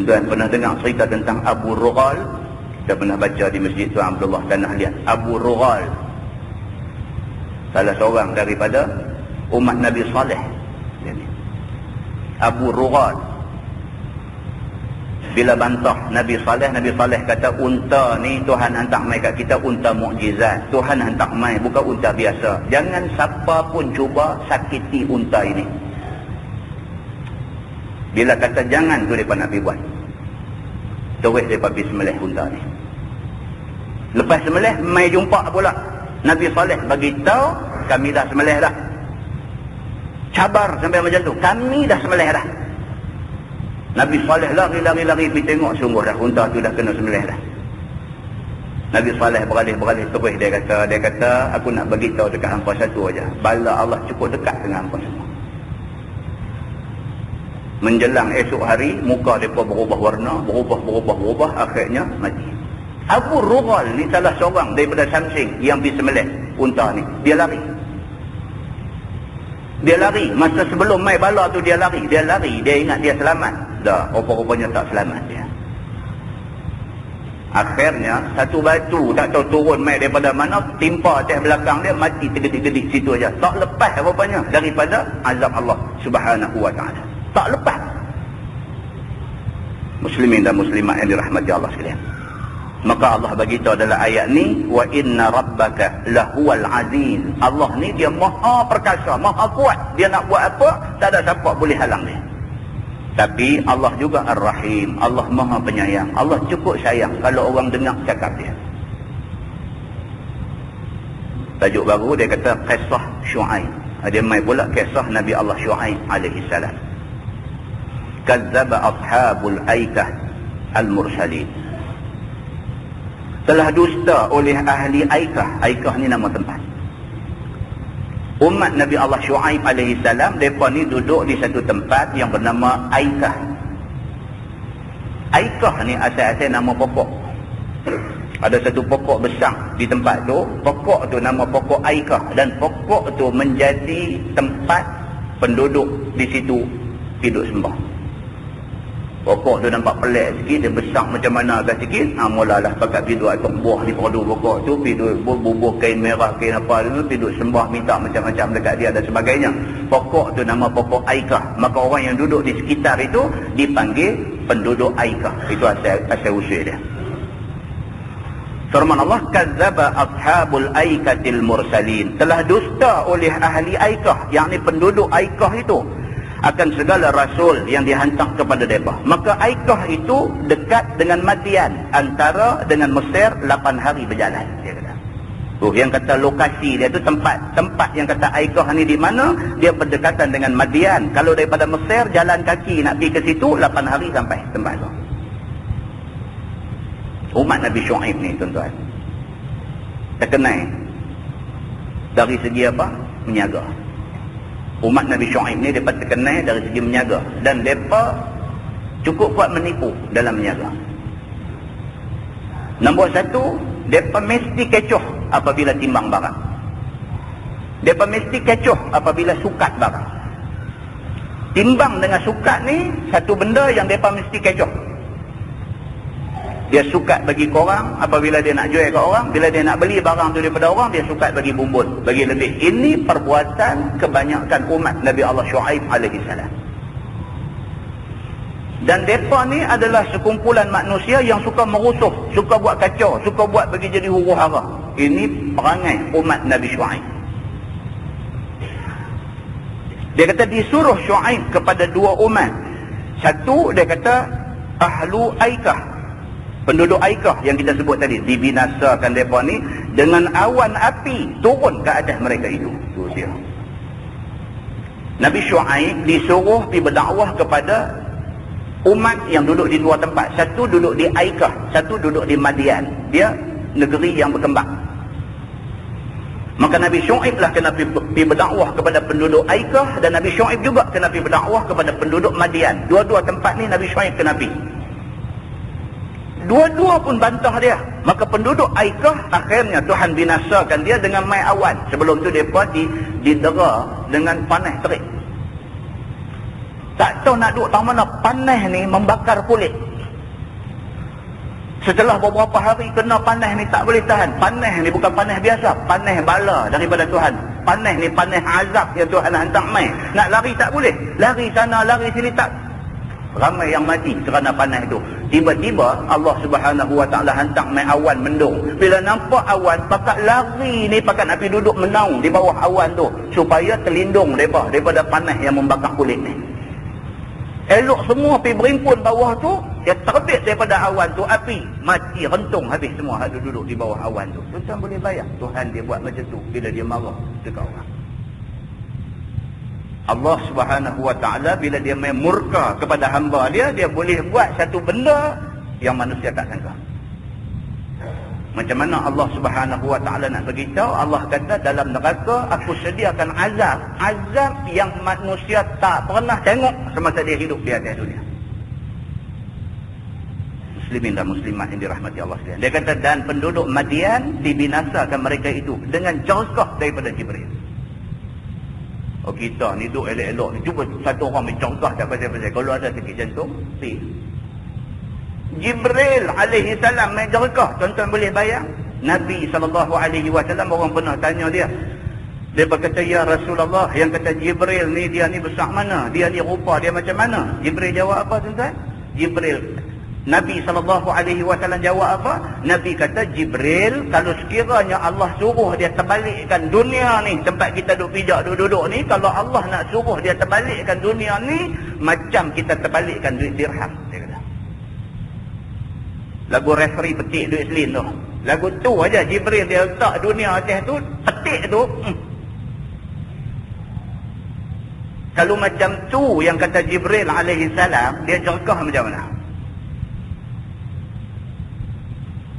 Dan pernah dengar cerita tentang Abu Rughal? Kita pernah baca di Masjid Tuan Abdullah Tanah Liat. Abu Rughal, salah seorang daripada umat Nabi Saleh. Abu Rughal bila bantah Nabi Saleh kata unta ni Tuhan hantar mai kat kita, unta mukjizat. Tuhan hantar mai, bukan unta biasa. Jangan siapa pun cuba sakiti unta ini. Bila kata jangan tu mereka nak pergi buat, terus mereka pergi sembelih unta ni. Lepas sembelih, mai jumpa pula Nabi Saleh bagi tahu, kami dah sembelih dah. Cabar sampai macam tu, kami dah sembelih dah. Nabi Saleh lari pergi tengok, sungguh dah unta tu dah kena sembelih dah. Nabi Saleh beralih terus dia kata aku nak bagi tahu dekat hangpa satu aja, bala Allah cukup dekat dengan hangpa semua. Menjelang esok hari, muka mereka berubah warna, berubah, akhirnya mati. Abu Rughal ni salah seorang daripada Samsing yang pergi sembelih unta ni. Dia lari. Masa sebelum mai bala tu dia lari. Dia ingat dia selamat. Dah, rupa-rupanya tak selamat dia. Akhirnya satu batu tak tahu turun mai daripada mana, timpa atas belakang dia, mati tergedik-gedik situ aja. Tak lepas rupanya daripada azab Allah Subhanahu wa taala. Tak lepas. Muslimin dan muslimat yang dirahmati Allah sekalian. Maka Allah bagi tahu dalam ayat ni, wa inna rabbaka lahuwal aziz. Allah ni dia maha perkasa, maha kuat. Dia nak buat apa, tak ada siapa boleh halang dia. Tapi Allah juga ar-rahim, Allah maha penyayang. Allah cukup sayang kalau orang dengar cakap dia. Tajuk baru dia kata kisah Syuaib. Dia mai pula kisah Nabi Allah Syuaib alaihi salam. Kazzaba ashabul aikah al-mursalin. Telah dusta oleh ahli Aikah. Aikah ni nama tempat. Umat Nabi Allah Syuaib alaihi salam, mereka ni duduk di satu tempat yang bernama Aikah. Aikah ni asal-asal nama pokok. Ada satu pokok besar di tempat tu, pokok tu nama pokok Aikah, dan pokok tu menjadi tempat penduduk di situ hidup sembah. Pokok tu nampak pelik sikit, dia besar macam mana agak sikit. Mulalah pakat pergi duduk atas buah di padu pokok tu, pergi duduk bubuh kain merah, kain apa tu, pergi duduk sembah, minta macam-macam dekat dia dan sebagainya. Pokok tu nama pokok Aikah. Maka orang yang duduk di sekitar itu dipanggil penduduk Aikah. Itu asal usul dia. Firman Allah, kazzaba ashabul aikatil mursalin. Telah dusta oleh ahli Aikah, yakni penduduk Aikah itu, akan segala rasul yang dihantar kepada mereka. Maka Aikah itu dekat dengan Madian, antara dengan Mesir 8 hari berjalan, dia kata. Yang kata lokasi dia tu tempat yang kata Aikah ni di mana, dia berdekatan dengan Madian. Kalau daripada Mesir jalan kaki nak pergi ke situ 8 hari sampai tempat tu. Umat Nabi Syuaib ni tuan-tuan terkenal dari segi apa? Menyaga. Umat Nabi Syuaib ni mereka terkenal dari segi menyaga, dan mereka cukup kuat menipu dalam menyaga. Nombor satu, mereka mesti kecoh apabila timbang barang. Mereka mesti kecoh apabila sukat barang. Timbang dengan sukat ni, satu benda yang mereka mesti kecoh. Dia sukat bagi korang apabila dia nak jual ke orang. Bila dia nak beli barang tu daripada orang, dia sukat bagi bumbun, bagi lebih. Ini perbuatan kebanyakan umat Nabi Allah Shu'aib alaihi salam. Dan mereka ni adalah sekumpulan manusia yang suka merusuh, suka buat kacau, suka buat bagi jadi huru hara. Ini perangai umat Nabi Shu'aib. Dia kata disuruh Shu'aib kepada dua umat. Satu, dia kata ahlu Aikah, penduduk Aikah yang kita sebut tadi, dibinasakan mereka ni dengan awan api turun ke atas mereka itu. Itu dia. Nabi Shu'aib disuruh pergi berdakwah kepada umat yang duduk di dua tempat. Satu duduk di Aikah, satu duduk di Madian. Dia negeri yang berkembang. Maka Nabi Shu'aib lah kena pergi berdakwah kepada penduduk Aikah, dan Nabi Shu'aib juga kena pergi berdakwah kepada penduduk Madian. Dua-dua tempat ni Nabi Shu'aib kena pergi. Dua-dua pun bantah dia. Maka penduduk Aikah akhirnya Tuhan binasakan dia dengan mai awan. Sebelum tu mereka didera dengan panas terik. Tak tahu nak duduk tahu mana, panas ni membakar kulit. Setelah beberapa hari kena panas ni tak boleh tahan. Panas ni bukan panas biasa, panas bala daripada Tuhan. Panas ni panas azab yang Tuhan hantar mai. Nak lari tak boleh. Lari sana, lari sini tak. Ramai yang mati kerana panas itu. Tiba-tiba Allah Subhanahu Wa Taala hantar mai awan mendung. Bila nampak awan, pakat lari ni, pakat nak pergi duduk menaung di bawah awan tu supaya terlindung mereka daripada panas yang membakar kulit ni. Elok semua pergi berimpun bawah tu, dia terbit daripada awan tu api, mati rentung habis semua ada duduk di bawah awan tu. Tuan boleh bayang Tuhan dia buat macam tu bila dia marah dekat orang. Allah Subhanahu Wa Taala bila dia main murka kepada hamba dia, dia boleh buat satu benda yang manusia tak sangka. Macam mana Allah Subhanahu Wa Taala nak beritahu? Allah kata dalam neraka aku sediakan azab, azab yang manusia tak pernah tengok semasa dia hidup di atas dunia. Muslimin dan muslimat yang dirahmati Allah sekalian. Dia kata dan penduduk Madian dibinasakan mereka itu dengan jerkah daripada Jibril. Oh, kita ni duduk elok-elok ni, cuba satu orang berjerkah tak pasal-pasal. Kalau ada sakit jantung, pergi. Jibril alaihi salam main jerkah. Tuan-tuan boleh bayang? Nabi SAW orang pernah tanya dia. Dia berkata, ya Rasulullah, yang kata Jibril ni, dia ni besar mana? Dia ni rupa dia macam mana? Jibril jawab apa tuan-tuan? Nabi SAW jawab apa? Nabi kata, Jibril, kalau sekiranya Allah suruh dia terbalikkan dunia ni, tempat kita duduk pijak duduk ni, kalau Allah nak suruh dia terbalikkan dunia ni, macam kita terbalikkan duit dirham. Dia kata. Lagu referee petik duit selin tu. Lagu tu aja Jibril dia letak dunia atas tu, petik tu. Kalau macam tu yang kata Jibril alaihi salam, dia jerkah macam mana?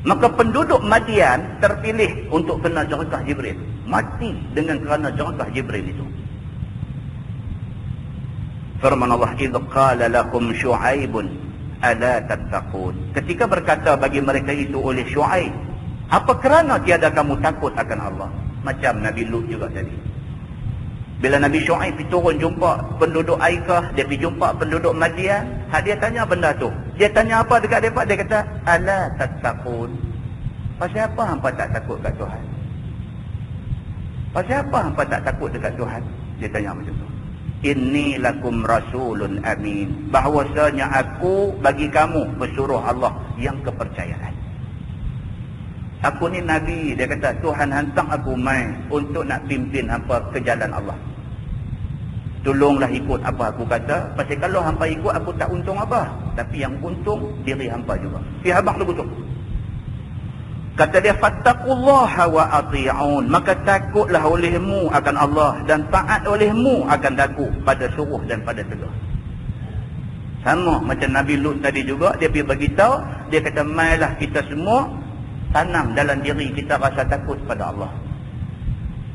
Maka penduduk Madian terpilih untuk kena jerkah Jibril. Mati dengan kerana jerkah Jibril itu. Firman Allah, "Idz qala lakum Syu'aibun ala tattaqun." Ketika berkata bagi mereka itu oleh Syu'aib, apa kerana tiada kamu takut akan Allah? Macam Nabi Lut juga tadi. Bila Nabi Syu'aib pergi turun jumpa penduduk Aikah, dia pergi jumpa penduduk Madian, dia tanya benda tu. Dia tanya apa dekat mereka? Dia kata, ala tattaqun. Pasal apa hampa tak takut kat Tuhan? Pasal apa hampa tak takut dekat Tuhan? Dia tanya macam tu. Inni lakum rasulun amin. Bahawasanya aku bagi kamu pesuruh Allah yang kepercayaan. Aku ni Nabi. Dia kata Tuhan hantar aku mai untuk nak pimpin hampa ke jalan Allah. Tolonglah ikut apa aku kata. Pasal kalau hampa ikut aku tak untung apa. Tapi yang untung diri hampa juga. Habaq tu betul. Kata dia, fattaqullaha wa ati'un. Maka takutlah olehmu akan Allah dan taat olehmu akan aku pada suruh dan pada tegur. Sama macam Nabi Lut tadi juga, dia pergi beritahu, dia kata mailah kita semua tanam dalam diri kita rasa takut pada Allah.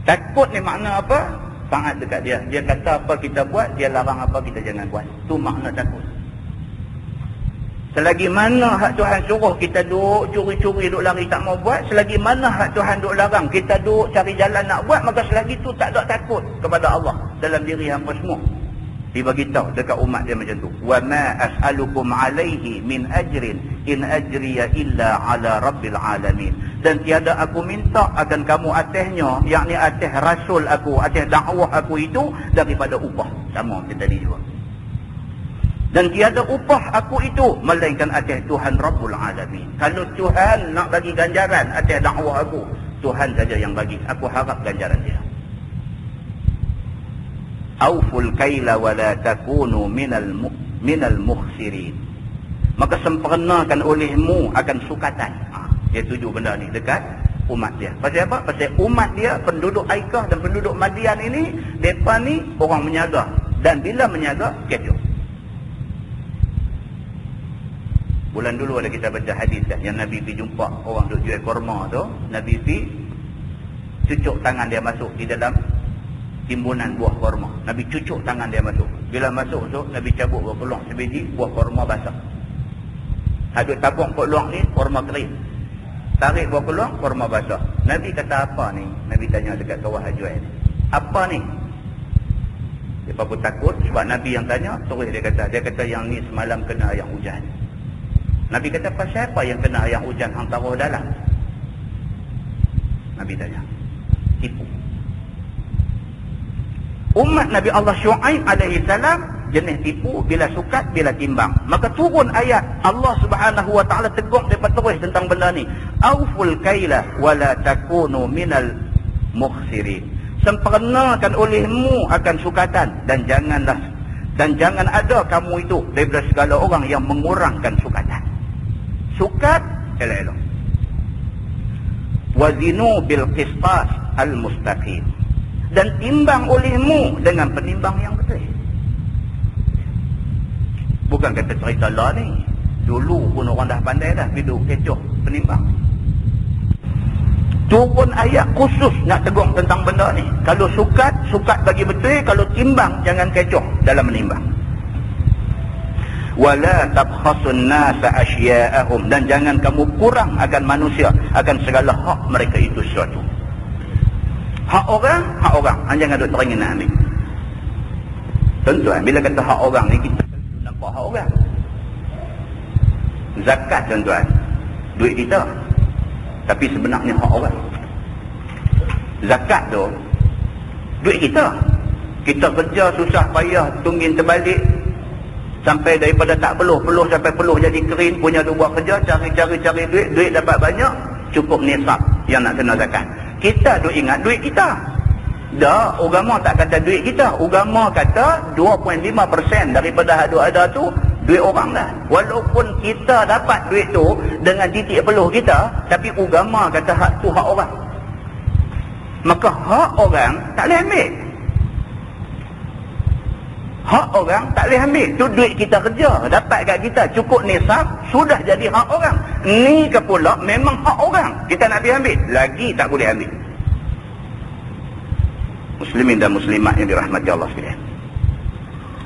Takut ni makna apa? Taat dekat dia. Dia kata apa kita buat, dia larang apa kita jangan buat. Tu makna takut. Selagi mana hak Tuhan suruh kita duk curi-curi, duk lari tak mau buat, selagi mana hak Tuhan duk larang kita duk cari jalan nak buat, maka selagi tu tak ada takut kepada Allah dalam diri hampa semua. Dibagitahu dekat umat dia macam tu. Wa ma as'alukum alaihi min ajrin in ajriya illa ala rabbil alamin. Dan tiada aku minta akan kamu atasnya, yakni atas rasul aku, atas dakwah aku itu daripada upah. Sama macam tadi juga. Dan tiada upah aku itu melainkan atas Tuhan Rabbul Alamin. Kalau Tuhan nak bagi ganjaran atas dakwah aku, Tuhan saja yang bagi. Aku harap ganjaran dia. Auful kaila wa la takunu minal mukhsirin. Maka sempurnakan olehmu akan sukatan. Dia tuju benda ni dekat umat dia. Pasal apa? Pasal umat dia, penduduk Aikah dan penduduk Madian ini, mereka ni orang menyaga. Dan bila menyaga, kecoh. Bulan dulu ada kita baca hadis dah, yang Nabi pergi jumpa orang duk jual korma tu. Nabi pergi cucuk tangan dia masuk di dalam timbunan buah korma. Nabi cucuk tangan dia masuk. Bila masuk tu, Nabi cabut buah peluang sebiji, buah korma basah. Hadut tabung peluang ni, korma kering. Tarik buah peluang, korma basah. Nabi kata apa ni? Nabi tanya dekat kawah jual ni. Apa ni? Dia pun takut sebab Nabi yang tanya, terus dia kata yang ni semalam kena yang hujan. Nabi kata, pasal apa yang kena yang hujan hang taruh dalam? Nabi tanya. Tipu. Umat Nabi Allah Syuaib alaihi salam jenis tipu bila sukat, bila timbang. Maka turun ayat Allah Subhanahu wa taala tegur depa terus tentang benda ni. Auful kaila wala takunu minal mukhsirin. Sempurnakan olehmu akan sukatan dan jangan ada kamu itu daripada segala orang yang mengurangkan sukatan. Sukat elok-elok. Wazinu bil qistas al mustaqim. Dan timbang olehmu dengan penimbang yang betul. Bukan kata cerita lah ni. Dulu pun orang dah pandai dah hidup kecoh penimbang. Turun ayat khusus nak tegur tentang benda ni. Kalau sukat bagi betul. Kalau timbang, jangan kecoh dalam menimbang. Wala tabkhasun nasa asya'ahum. Dan jangan kamu kurang akan manusia, akan segala hak mereka itu sesuatu. Hak orang. Jangan duk teringin nak ambil. Tuan-tuan, bila kata hak orang ni, kita nampak hak orang. Zakat, tuan-tuan, duit kita. Tapi sebenarnya hak orang. Zakat tu duit kita. Kita kerja susah payah, tunggin terbalik, sampai daripada tak peluh sampai peluh jadi kering, punya tu buat kerja, cari duit dapat banyak, cukup nisab yang nak kena zakat. Kita duk ingat duit kita. Dah, agama tak kata duit kita. Agama kata 2.5% daripada ada tu duit orang dah. Walaupun kita dapat duit tu dengan titik peluh kita, tapi agama kata hak tu hak orang. Maka hak orang tak boleh ambil. Hak orang tak boleh ambil. Tu duit kita kerja, dapat kat kita, cukup nisab, sudah jadi hak orang. Ni ke pula memang hak orang. Kita nak pergi ambil, lagi tak boleh ambil. Muslimin dan muslimat yang dirahmati Allah sekalian.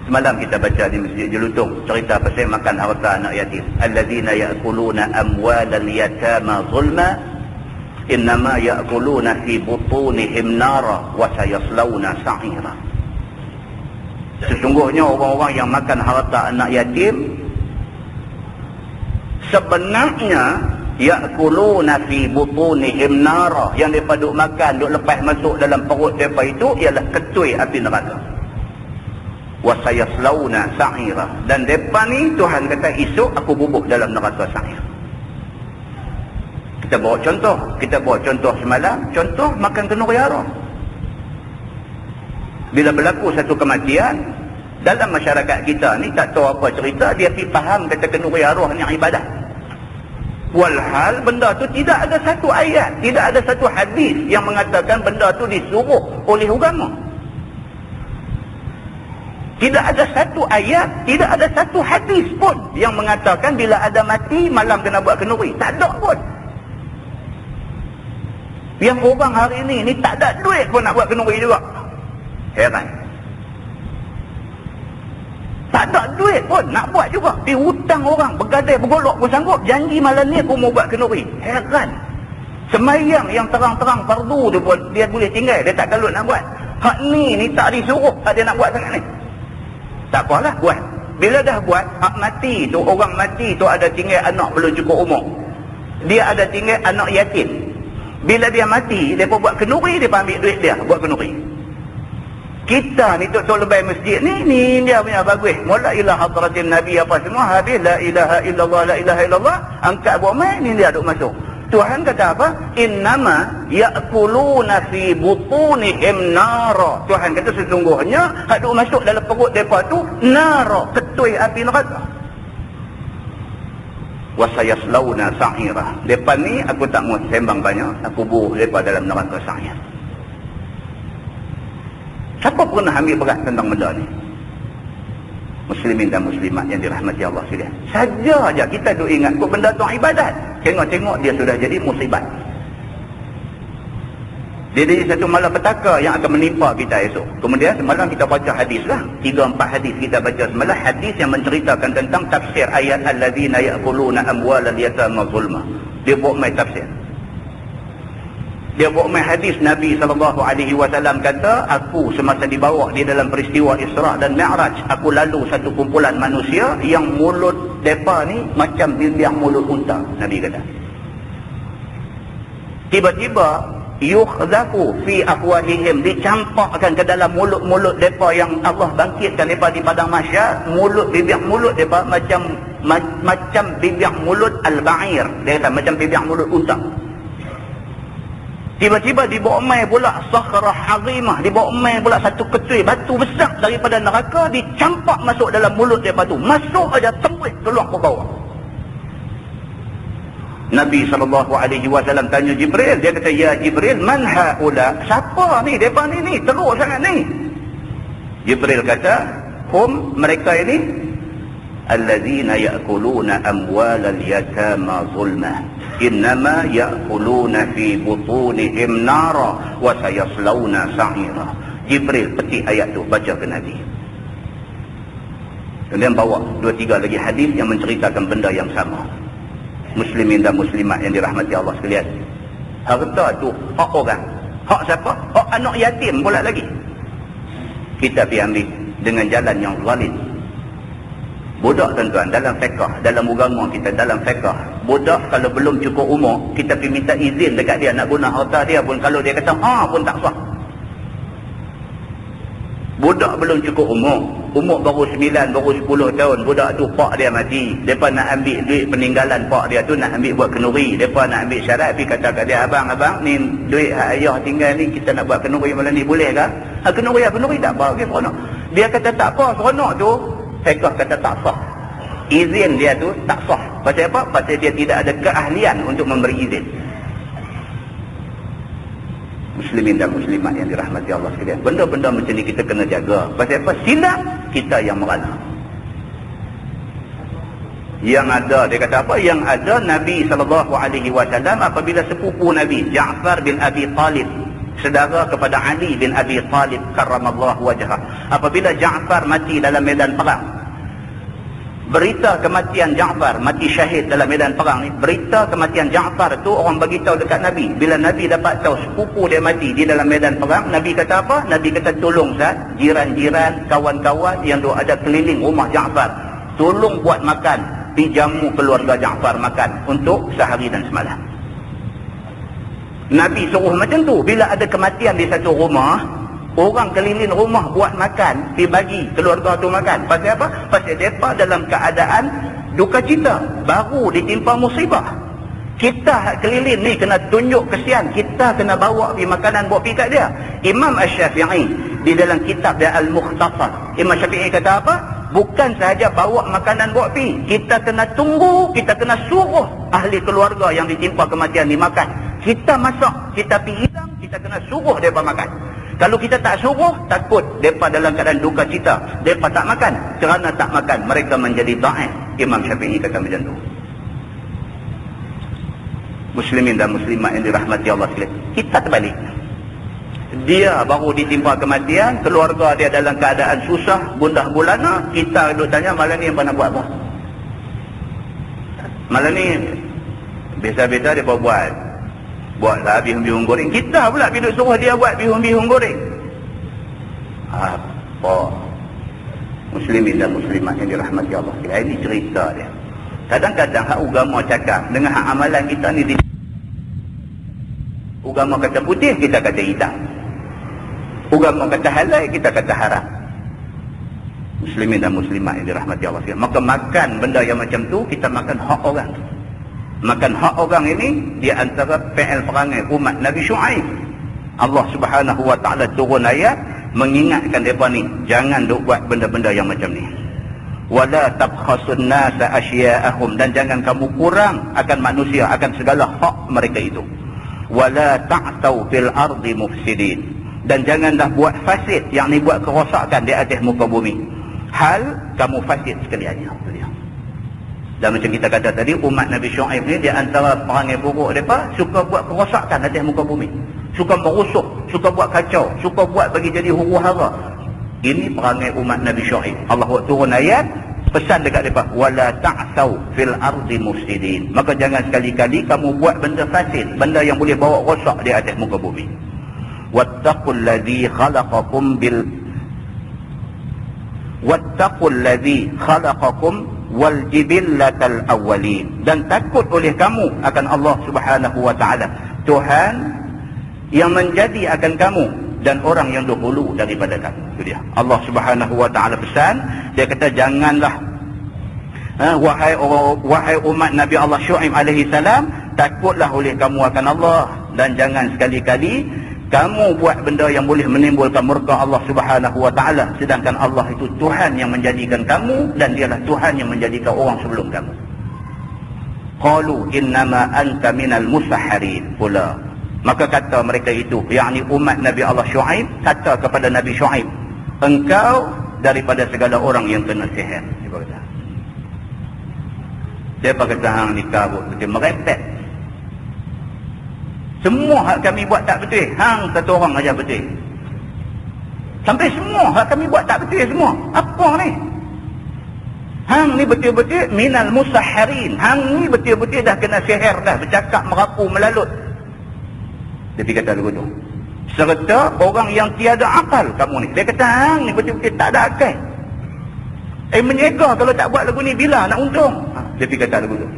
Semalam kita baca di Masjid Jelutung cerita pasal makan harta anak yatim. Alladzina ya'kuluna amwalal yatama zulma innama ya'kuluna fi butunihim nara wa sayaslawna sa'ira. Sesungguhnya orang-orang yang makan harta anak yatim sebenarnya ya'kuluna fi butunihim nara, yang mereka duk makan, duk lepas masuk dalam perut mereka itu ialah ketui api neraka. Wa sayaslawna sa'ira, dan mereka ni Tuhan kata esok aku bubuh dalam neraka sa'ir. Kita bawa contoh semalam, contoh makan kenduri haram. Bila berlaku satu kematian dalam masyarakat kita ni, tak tahu apa cerita, dia pergi faham kata kenduri arwah ni ibadah. Walhal benda tu tidak ada satu ayat, tidak ada satu hadis yang mengatakan benda tu disuruh oleh agama. Tidak ada satu ayat, tidak ada satu hadis pun yang mengatakan bila ada mati malam kena buat kenduri. Tak ada pun. Yang orang hari ini tak ada duit pun nak buat kenduri juga. Heran. Tak ada duit pun nak buat juga. Hutang orang, bergadai, bergolok pun sanggup. Janji malam ni aku mau buat kenduri. Heran. Semayang yang terang-terang fardu tu pun dia boleh tinggal. Dia tak galut nak buat. Hak ni tak disuruh. Hak dia nak buat sangat ni. Tak apalah, buat. Bila dah buat, hak mati tu, orang mati tu ada tinggal anak belum cukup umur. Dia ada tinggal anak yatim. Bila dia mati, dia pun buat kenduri, dia pun ambil duit dia buat kenduri. Kita ni tok lebay masjid ni dia punya bagus. Mula ila hadratin Nabi apa semua habis la ilaha illallah la ilaha illallah, angkat buat mai ni dia duk masuk. Tuhan kata apa? Innama ya'kuluna fi butunihim nara. Tuhan kata sesungguhnya hak duk masuk dalam perut depa tu nara, ketui api neraka. Wa sayaslawna sa'ira. Depa ni aku tak mau sembang banyak, aku buruh depa dalam neraka sa'ir. Siapa pernah ambil berat tentang benda ni? Muslimin dan muslimat yang dirahmati Allah sekalian. Saja aja kita duk ingat kok benda tu ibadat. Tengok-tengok dia sudah jadi musibat. Dia jadi satu malapetaka yang akan menimpa kita esok. Kemudian semalam kita baca hadis lah. 3-4 hadis kita baca semalam. Hadis yang menceritakan tentang tafsir ayat allazina ya'kuluna amwalal yatama zulma. Dia buat mai tafsir. Dia buat main hadis Nabi SAW kata, aku semasa dibawa di dalam peristiwa Isra' dan Mi'raj, aku lalu satu kumpulan manusia yang mulut mereka ni macam bibir mulut unta. Nabi kata. Tiba-tiba, yukhzafu fi afwahihim, dicampakkan ke dalam mulut-mulut mereka yang Allah bangkitkan mereka di padang mahsyar. Bibir mulut mereka macam bibir mulut al-ba'ir. Dia kata macam bibir mulut unta. Tiba-tiba dibawa mai pula sakhrah azimah, dibawa mai pula satu ketui batu besar daripada neraka, dicampak masuk dalam mulut dia batu. Masuk aja tembus keluar ke bawah. Nabi SAW tanya Jibril, dia kata, ya Jibril, man haula? Siapa ni? Depa ni teruk sangat ni. Jibril kata, hum, mereka ini allazina ya'kuluna amwalal yatama zulma. Innama ya'kuluna fi butunihim nara wa sayaslawna sa'ira. Jibril petik ayat tu, baca ke Nabi. Kemudian bawa 2-3 lagi hadis yang menceritakan benda yang sama. Muslimin dan muslimat yang dirahmati Allah sekalian. Harta tu hak orang. Hak siapa? Hak anak yatim pula lagi. Kita pergi ambil dengan jalan yang zalim. Budak tuan-tuan, dalam fiqh, dalam agama kita, dalam fiqh, budak kalau belum cukup umur, kita pergi minta izin dekat dia nak guna harta dia pun, kalau dia kata pun tak sah. Budak belum cukup umur baru 9, baru 10 tahun, budak tu pak dia mati. Depa nak ambil duit peninggalan pak dia tu, nak ambil buat kenduri. Depa nak ambil syarat, pergi kata kat dia, abang ni duit hak ayah tinggal ni, kita nak buat kenduri malam ni, boleh ke? Kenduri tak apa, okay, seronok. Dia kata tak apa, seronok tu. Fiqh kata tak sah. Izin dia tu tak sah. Pasal apa? Pasal dia tidak ada keahlian untuk memberi izin. Muslimin dan muslimat yang dirahmati Allah sekalian, benda-benda macam ni kita kena jaga. Pasal apa? Silap kita yang merana. Yang ada, dia kata apa? Yang ada Nabi SAW apabila sepupu Nabi Ja'far bin Abi Talib, saudara kepada Ali bin Abi Talib karramallahu wajhah, apabila Ja'far mati dalam medan perang, berita kematian Ja'far, mati syahid dalam medan perang ni, berita kematian Ja'far tu orang bagi tahu dekat Nabi. Bila Nabi dapat tahu sepupu dia mati di dalam medan perang, Nabi kata apa? Nabi kata, tolong jiran-jiran, kawan-kawan yang ada keliling rumah Ja'far, tolong buat makan, dijamu keluarga Ja'far makan untuk sehari dan semalam. Nabi suruh macam tu. Bila ada kematian di satu rumah, orang keliling rumah buat makan, dibagi keluarga tu makan. Pasal apa? Pasal mereka dalam keadaan duka cita, baru ditimpa musibah. Kita keliling ni kena tunjuk kesian, kita kena bawa pergi makanan, bawa pergi kat dia. Imam Asy-Syafi'i di dalam kitab dia Al-Mukhtasar, Imam Syafi'i kata apa? Bukan sahaja bawa makanan bawa pergi, kita kena tunggu, kita kena suruh ahli keluarga yang ditimpa kematian ni makan. Kita masak, kita pergi hidang, kita kena suruh mereka makan. Kalau kita tak suruh, takut mereka dalam keadaan duka cita, mereka tak makan. Kerana tak makan, mereka menjadi dhaif. Imam Syafi'i kata macam tu. Muslimin dan muslimat yang dirahmati Allah sekalian, kita terbalik. Dia baru ditimpa kematian, keluarga dia dalam keadaan susah, gundah gulana, kita duduk tanya malam ni apa nak buat apa? Malam ni biasa-biasa dia buatlah bihun-bihun goreng. Kita pula pergi suruh dia buat bihun-bihun goreng. Apa? Muslimin dan muslimat yang dirahmati Allah. Ini cerita dia. Kadang-kadang hak agama cakap dengan hak amalan kita ni, agama kata putih, kita kata hitam. Agama kata halal, kita kata haram. Muslimin dan muslimat yang dirahmati Allah. Maka makan benda yang macam tu, kita makan hak orang. Makan hak orang ini di antara fi'il perangai umat Nabi Syuaib. Allah Subhanahu wa taala turun ayat mengingatkan depa ni, jangan duk buat benda-benda yang macam ni. Wala tabkhasun nasa asya'ahum, dan jangan kamu kurang akan manusia akan segala hak mereka itu. Wala ta'tau fil ardi mufsidin, dan janganlah buat fasid, yakni buat kerosakan di atas muka bumi. Hal kamu fasid sekaliannya. Dan macam kita kata tadi, umat Nabi Syuaib ni di antara perangai buruk mereka suka buat kerosakan atas muka bumi. Suka merusuh, suka buat kacau, suka buat bagi jadi huru-hara. Ini perangai umat Nabi Syuaib. Allah turun ayat pesan dekat mereka, wala ta'tau fil ardi mufsidin. Maka jangan sekali-kali kamu buat benda fasid, benda yang boleh bawa rosak di atas muka bumi. Wattaqul ladzi khalaqakum wal jibillatal awwalin, dan takut oleh kamu akan Allah Subhanahu wa taala, Tuhan yang menjadi akan kamu dan orang yang dahulu daripada kamu. Itu dia. Allah Subhanahu wa taala pesan, dia kata janganlah wahai umat Nabi Allah Syuaib alaihi salam, takutlah oleh kamu akan Allah, dan jangan sekali-kali kamu buat benda yang boleh menimbulkan murka Allah Subhanahu wa taala, sedangkan Allah itu Tuhan yang menjadikan kamu dan dialah Tuhan yang menjadikan orang sebelum kamu. Qalu innama anta minal musahharin pula. Maka kata mereka itu, yakni umat Nabi Allah Syuaib, kata kepada Nabi Syuaib, engkau daripada segala orang yang kena sihir. Dia kata hang dikabut betul merepek. Semua hak kami buat tak betul, hang satu orang aja betul. Sampai semua hak kami buat tak betul semua. Apa ni? Hang ni betul-betul minal musahharin. Hang ni betul-betul dah kena sihir dah, bercakap merapu melalut. Dia kata lagu tu, serta orang yang tiada akal kamu ni. Dia kata hang ni betul-betul tak ada akal. Menyega kalau tak buat lagu ni, bila nak untung? Dia kata lagu tu,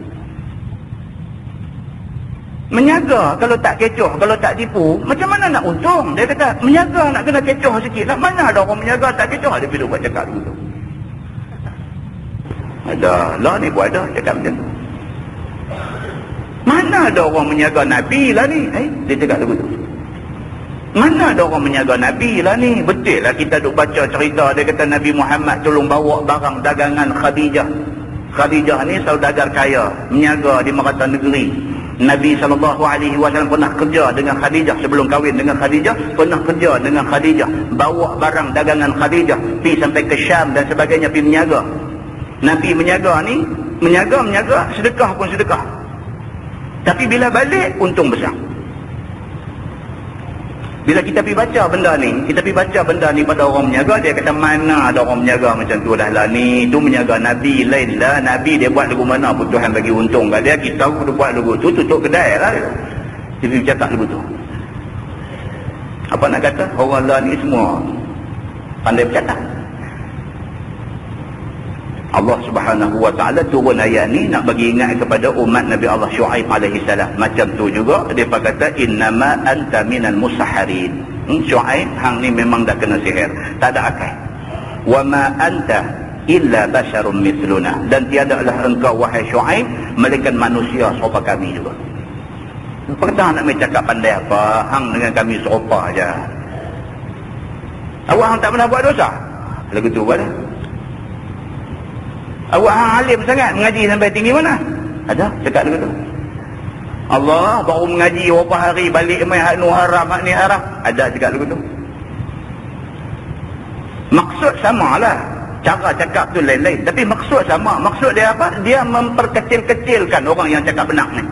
menyaga kalau tak kecoh, kalau tak tipu, macam mana nak untung? Dia kata menyaga nak kena kecoh sikit. Nak mana ada orang menyaga tak kecoh? Dia bila buat cakap lagu tu. Ada lah ni buat dah cakap macam tu. Mana ada orang menyaga Nabi lah ni? Dia cakap lagu tu. Mana ada orang menyaga Nabi lah ni? Betul lah kita duk baca cerita, dia kata Nabi Muhammad tolong bawa barang dagangan Khadijah. Khadijah ni saudagar kaya, menyaga di merata negeri. Nabi SAW pernah kerja dengan Khadijah sebelum kahwin dengan Khadijah, pernah kerja dengan Khadijah, bawa barang dagangan Khadijah, pergi sampai ke Syam dan sebagainya, pergi menyaga. Nabi menyaga ni, menyaga, sedekah pun sedekah. Tapi bila balik, untung besar. Bila kita pergi baca benda ni, pada orang menyaga, dia kata mana ada orang menyaga macam tu dah lah ni. Tu menyaga Nabi lain lah. Nabi dia buat lagu mana pun Tuhan bagi untung kat dia. Kita pun buat lagu tu, tutup kedai lah. Dia pergi cakap lagu tu. Apa nak kata? Orang lah ni semua pandai bercakap. Allah Subhanahu wa taala turun ayat ni nak bagi ingat kepada umat Nabi Allah Syuaib alaihi salam. Macam tu juga dia kata innama anta minal musahharin. Syuaib hang ni memang dah kena sihir, tak ada akal. Wa ma anta illa basharun mithluna, dan tiadalah engkau wahai Syuaib melainkan manusia serupa kami juga. Pertama nak cakap pandai apa? Hang dengan kami serupa aja. Awak hang tak pernah buat dosa. Lagu tu buat dah. Awak hang alim sangat, mengaji sampai tinggi mana? Ada cakap lagu tu. Allah baru mengaji berapa hari balik mai hak nu haram, hak ni haram. Ada cakap lagu tu. Maksud samalah. Cara cakap tu lain-lain, tapi maksud sama. Maksud dia apa? Dia memperkecil-kecilkan orang yang cakap benar ni.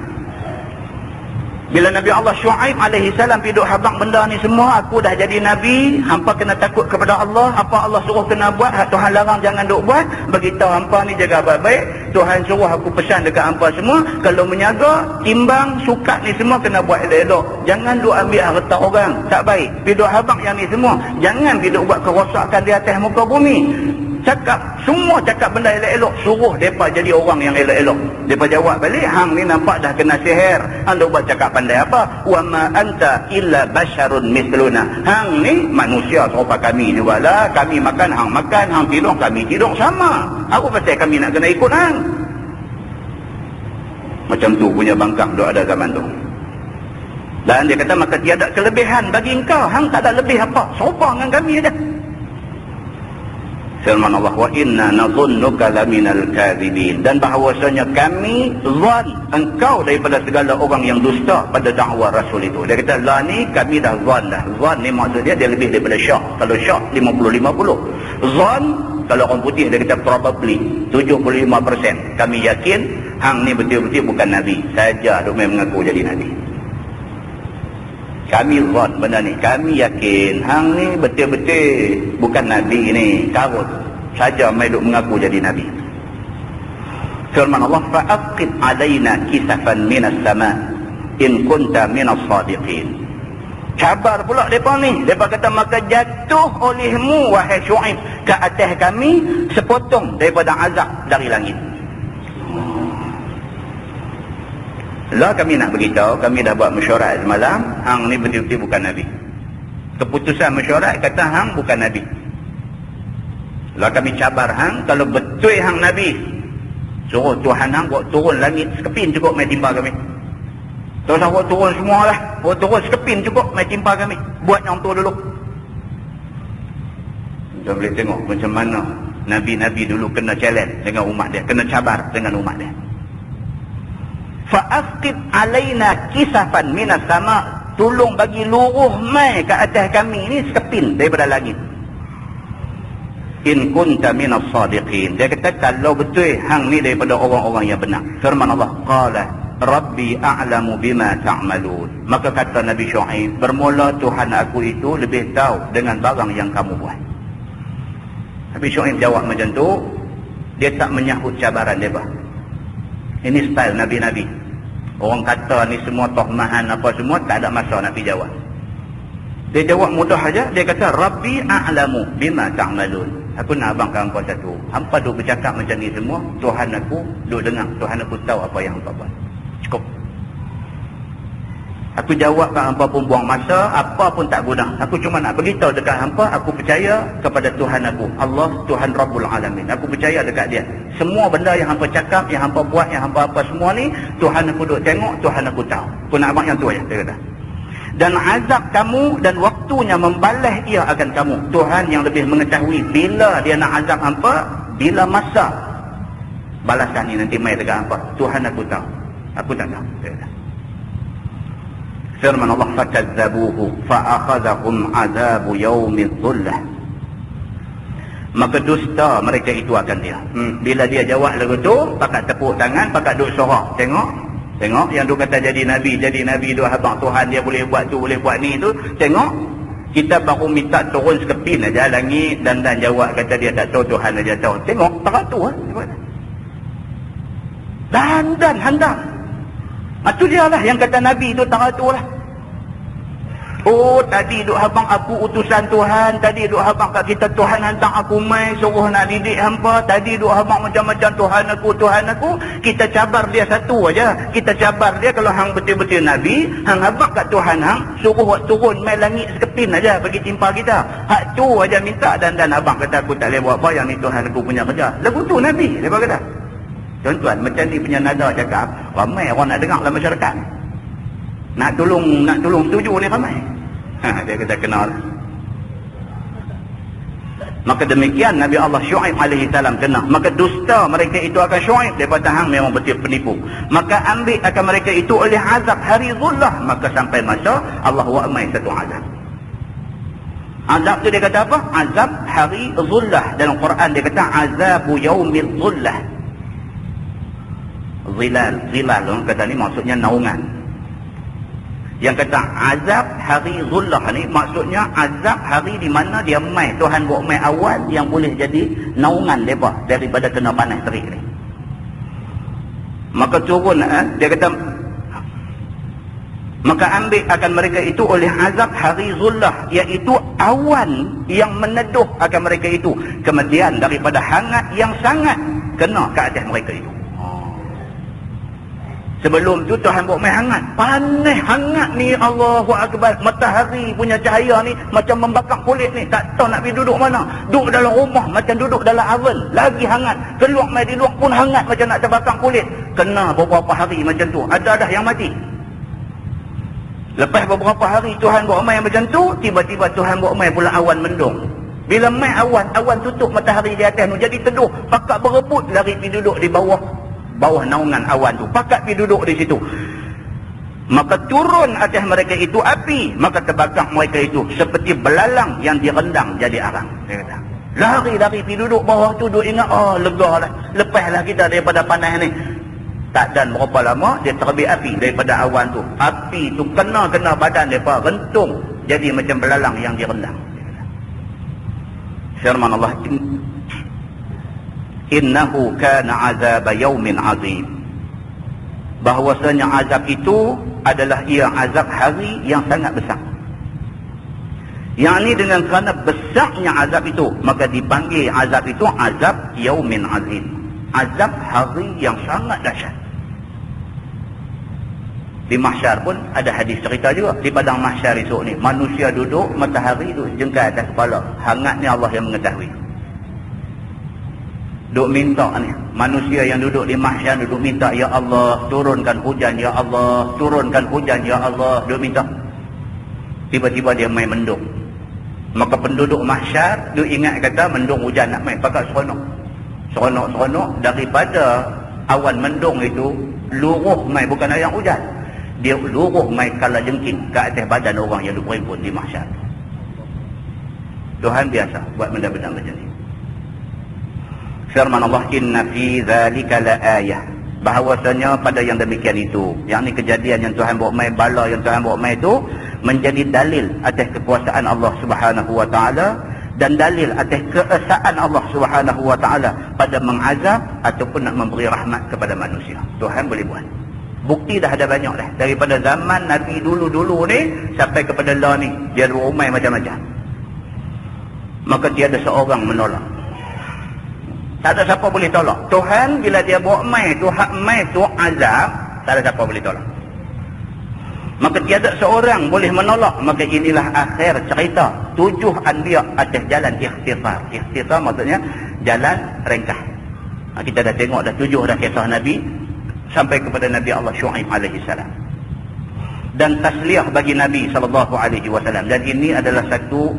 Bila Nabi Allah Syuaib alaihi salam piduk habaq benda ni semua, aku dah jadi Nabi, hampa kena takut kepada Allah, apa Allah suruh kena buat, hak Tuhan larang jangan duk buat, beritahu hampa ni jaga baik-baik, Tuhan suruh aku pesan dekat hampa semua, kalau menyaga, timbang, sukat ni semua kena buat elok-elok, jangan duk ambil harta orang, tak baik, piduk habaq yang ni semua, jangan piduk buat kerosakan di atas muka bumi. Cakap, semua cakap benda elok-elok, suruh mereka jadi orang yang elok-elok. Mereka jawab balik, hang ni nampak dah kena sihir, hang dah buat cakap pandai apa? Wa ma anta illa basyarun mithluna. Hang ni manusia serupa kami jugalah, kami makan, hang tidur, kami tidur, sama. Apa pasal kami nak kena ikut hang? Macam tu punya bangkang duk ada zaman tu. Dan dia kata, maka tiada kelebihan bagi engkau, hang tak ada lebih apa, serupa dengan kami aja. Firman Allah, wa inna nadhunnuka laminal kadhibin, dan bahawasanya kami zan engkau daripada segala orang yang dusta pada dakwah Rasul itu. Dia kata la ni kami dah zan dah. Zan ni maksud dia lebih daripada syak. Kalau syak 50-50. Zan kalau orang putih dia kata probably 75%. Kami yakin hang ni betul-betul bukan nabi. Saja duk mengaku jadi nabi. Kami zat benda ni, kami yakin hang ni betul-betul bukan nabi ni, karut saja mai duk mengaku jadi nabi. Firman Allah, fa'aqid alaina kisafan minas sama in kunta minas sadiqin. Cabar pula depa ni, depa kata maka jatuh olehmu wahai Syuaib ke atas kami sepotong daripada azab dari langit. Lah kami nak beritahu, kami dah buat mesyuarat semalam, hang ni betul-betul bukan nabi. Keputusan mesyuarat kata hang bukan nabi. Lah kami cabar hang, kalau betul hang nabi, suruh Tuhan hang buat turun langit sekepin cukup mai timpa kami. Tak usah buat turun semualah, buat turun sekepin cukup mai timpa kami. Buat yang tu dulu. Kita boleh tengok macam mana nabi-nabi dulu kena challenge dengan umat dia, kena cabar dengan umat dia. Fa'afqid alaina kisafan minas sama, tolong bagi luruh mai ke atas kami ni sekepin daripada langit. In kunta minas sadiqin. Dia kata kalau betul hang ni daripada orang-orang yang benar. Firman Allah, qala rabbi a'lamu bima ta'malun. Maka kata Nabi Syuaib, bermula Tuhan aku itu lebih tahu dengan barang yang kamu buat. Nabi Syuaib jawab macam tu, dia tak menyahut cabaran mereka. Ini style Nabi-Nabi. Orang kata ni semua tohmahan apa semua, tak ada masa nak pergi jawab. Dia jawab mudah aja. Dia kata, Rabbi a'lamu bima ta'malun. Aku nak abang kat hampa satu. Hampa duk bercakap macam ni semua, Tuhan aku duk dengar. Tuhan aku tahu apa yang hampa buat. Cukup. Aku jawab kat hampa pun buang masa, apa pun tak guna. Aku cuma nak beritahu dekat hampa, aku percaya kepada Tuhan aku. Allah, Tuhan Rabbul Alamin. Aku percaya dekat dia. Semua benda yang hampa cakap, yang hampa buat, yang hampa apa semua ni, Tuhan aku duk tengok, Tuhan aku tahu. Aku nak abang yang tu aja, dia kata. Dan azab kamu dan waktunya membalas ia akan kamu. Tuhan yang lebih mengetahui bila dia nak azab hampa, bila masa balasan ni nanti mai dekat hampa. Tuhan aku tahu. Aku tak tahu, dia kata. Firman Allah, fakazzabuhu fa'akhadhahum azabu yaumidz dhullah. Maka dusta mereka itu akan dia. Bila dia jawab lagu tu, pakat tepuk tangan, pakat duk sorak. Tengok yang duk kata jadi nabi duk habaq Tuhan dia boleh buat tu, boleh buat ni tu. Tengok, kita baru minta turun sekepin aja langit dan jawab kata dia tak tahu, Tuhan aja tahu. Tengok, teratur dan handang. Itu dia lah yang kata Nabi tu teratur lah. Oh, tadi duk habang aku utusan Tuhan, tadi duk habang kat kita Tuhan hantar aku mai suruh nak didik hampa, tadi duk habang macam-macam Tuhan aku, kita cabar dia satu aja. Kita cabar dia kalau hang betul-betul Nabi, hang habang kat Tuhan hang, suruh buat turun mai langit sekepin aja bagi timpa kita. Hak tu aja minta dan abang kata aku tak boleh buat apa, yang ni Tuhan aku punya kerja. Lagu tu Nabi, dia kata. Tuan-tuan, macam ni punya nada cakap, ramai orang nak dengar dalam masyarakat. Nak tolong setuju ni ramai. Dia kata kenal. Maka demikian Nabi Allah Syuaib alaihi salam kena. Maka dusta mereka itu akan Syuaib, daripada hang memang betul penipu. Maka ambil akan mereka itu oleh azab hari zullah. Maka sampai masa Allah wa'amai satu azab. Azab tu dia kata apa? Azab hari zullah. Dalam Quran dia kata azabu yaumil zullah. Zilal orang kata ni maksudnya naungan. Yang kata azab hari zullah ni maksudnya azab hari di mana dia mai Tuhan buat mai awal yang boleh jadi naungan mereka daripada kena panas terik ni. Maka turun dia kata maka ambil akan mereka itu oleh azab hari zullah, iaitu awan yang meneduh akan mereka itu, kemudian daripada hangat yang sangat kena ke atas mereka itu. Sebelum tu Tuhan buat main hangat. Panas hangat ni, Allahu Akbar. Matahari punya cahaya ni macam membakar kulit ni. Tak tahu nak pergi duduk mana. Duduk dalam rumah macam duduk dalam oven. Lagi hangat. Keluar main di luar pun hangat macam nak terbakar kulit. Kena beberapa hari macam tu. Ada dah yang mati. Lepas beberapa hari Tuhan buat main macam tu, tiba-tiba Tuhan buat main pula awan mendung. Bila main awan tutup matahari di atas tu, jadi teduh. Pakak berebut lari pergi duduk di bawah naungan awan tu, pakat pergi duduk di situ. Maka turun atas mereka itu api, maka terbakar mereka itu seperti belalang yang direndang jadi arang. Dia kata, lari-lari pergi duduk bawah tu, duduk ingat, oh lega lah, lepaslah kita daripada panas ni. Tak dan berapa lama dia terbit api daripada awan tu. Api tu kena badan mereka, rentung jadi macam belalang yang direndang. Firman Allah, innahu kana azab yaumin azim, bahwasanya azab itu adalah ia azab hari yang sangat besar. Yang ini dengan kerana besarnya azab itu, maka dipanggil azab itu azab yaumin azim, azab hari yang sangat dahsyat. Di mahsyar pun ada hadis cerita juga. Di padang mahsyar esok ni manusia duduk, matahari duduk jengkai atas kepala. Hangatnya Allah yang mengetahui. Duk minta ni, manusia yang duduk di mahsyar duduk minta, ya Allah turunkan hujan, ya Allah turunkan hujan, ya Allah, duk minta. Tiba-tiba dia main mendung. Maka penduduk mahsyar duk ingat kata mendung hujan nak main, pakat seronok daripada awan mendung itu luruh main, bukan ayam hujan, dia luruh main kala jengking ke atas badan orang yang duk berimpun di mahsyar. Tuhan biasa buat benda-benda macam ni. Firman Allah, inna fi zalika la ayah, bahawasanya pada yang demikian itu, yang ni kejadian yang Tuhan buat main, bala yang Tuhan buat main itu menjadi dalil atas kekuasaan Allah Subhanahu wa taala dan dalil atas keesaan Allah Subhanahu wa taala pada mengazab ataupun nak memberi rahmat kepada manusia. Tuhan boleh buat. Bukti dah ada banyak dah, daripada zaman Nabi dulu-dulu ni sampai kepada lah ni, dia berumai macam-macam. Maka tiada seorang menolak. Tak ada siapa boleh tolak. Tuhan bila dia buat mai tu, hak mai tu azab, tak ada siapa boleh tolak. Maka tiada seorang boleh menolak. Maka inilah akhir cerita 7 anbiya atas jalan ikhtisar. Ikhtisar maksudnya jalan ringkas. Kita dah tengok dah 7 dah kisah Nabi sampai kepada Nabi Allah Syuaib alaihi salam. Dan tasliyah bagi Nabi sallallahu alaihi wasallam, dan ini adalah satu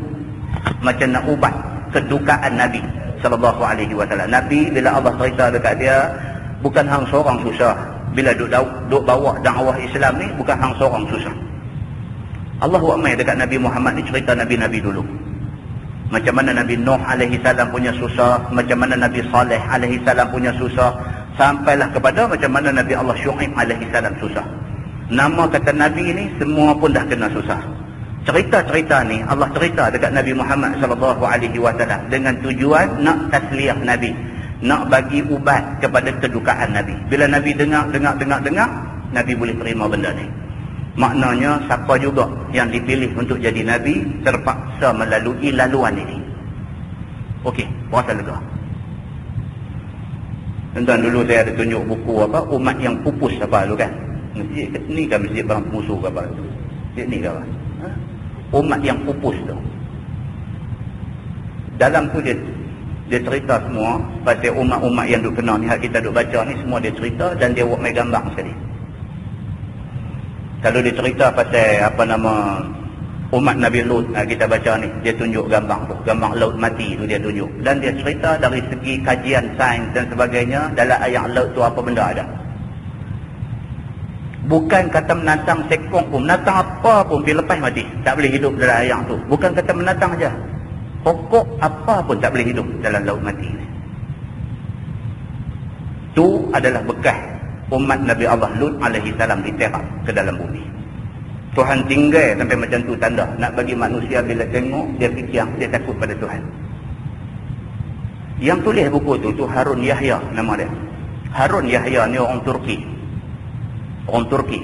macam nak ubat kedukaan Nabi sallallahu alaihi wasallam. Nabi bila Allah cerita dekat dia, bukan hang seorang susah. Bila duk bawa dakwah Islam ni, bukan hang seorang susah. Allah wa'amai dekat Nabi Muhammad ni cerita Nabi-Nabi dulu. Macam mana Nabi Nuh alaihi salam punya susah, macam mana Nabi Saleh alaihi salam punya susah, sampailah kepada macam mana Nabi Allah Syuaib alaihi salam susah. Nama kata Nabi ni semua pun dah kena susah. Cerita-cerita ni Allah cerita dekat Nabi Muhammad sallallahu alaihi wasallam dengan tujuan nak tasliyah Nabi, nak bagi ubat kepada kedukaan Nabi. Bila Nabi dengar, Nabi boleh terima benda ni. Maknanya siapa juga yang dipilih untuk jadi Nabi terpaksa melalui laluan ini. Okey, puasa lega. Tentang dulu saya ada tunjuk buku apa, umat yang pupus apa tu kan. Masjid ni kan masjid barang musuh ke apa tu. Masjid ni ke apa? Umat yang pupus tu. Dalam tu dia cerita semua pasal umat-umat yang duk kena ni, hak kita duk baca ni semua dia cerita, dan dia buat main gambar sekali. Kalau dia cerita pasal apa nama umat Nabi Lut, kita baca ni, dia tunjuk gambar tu, gambar laut mati tu dia tunjuk, dan dia cerita dari segi kajian sains dan sebagainya dalam ayat laut tu apa benda ada. Bukan kata menatang sekong pun, menatang apa pun dia lepas mati, tak boleh hidup dalam ayat tu. Bukan kata menatang aja, pokok apa pun tak boleh hidup dalam laut mati ni. Tu adalah bekas umat Nabi Allah Lut alaihi salam diterap ke dalam bumi. Tuhan tinggal sampai macam tu tanda. Nak bagi manusia bila tengok, dia fikir, dia takut pada Tuhan. Yang tulis buku tu Harun Yahya nama dia. Harun Yahya ni orang Turki. Orang Turki.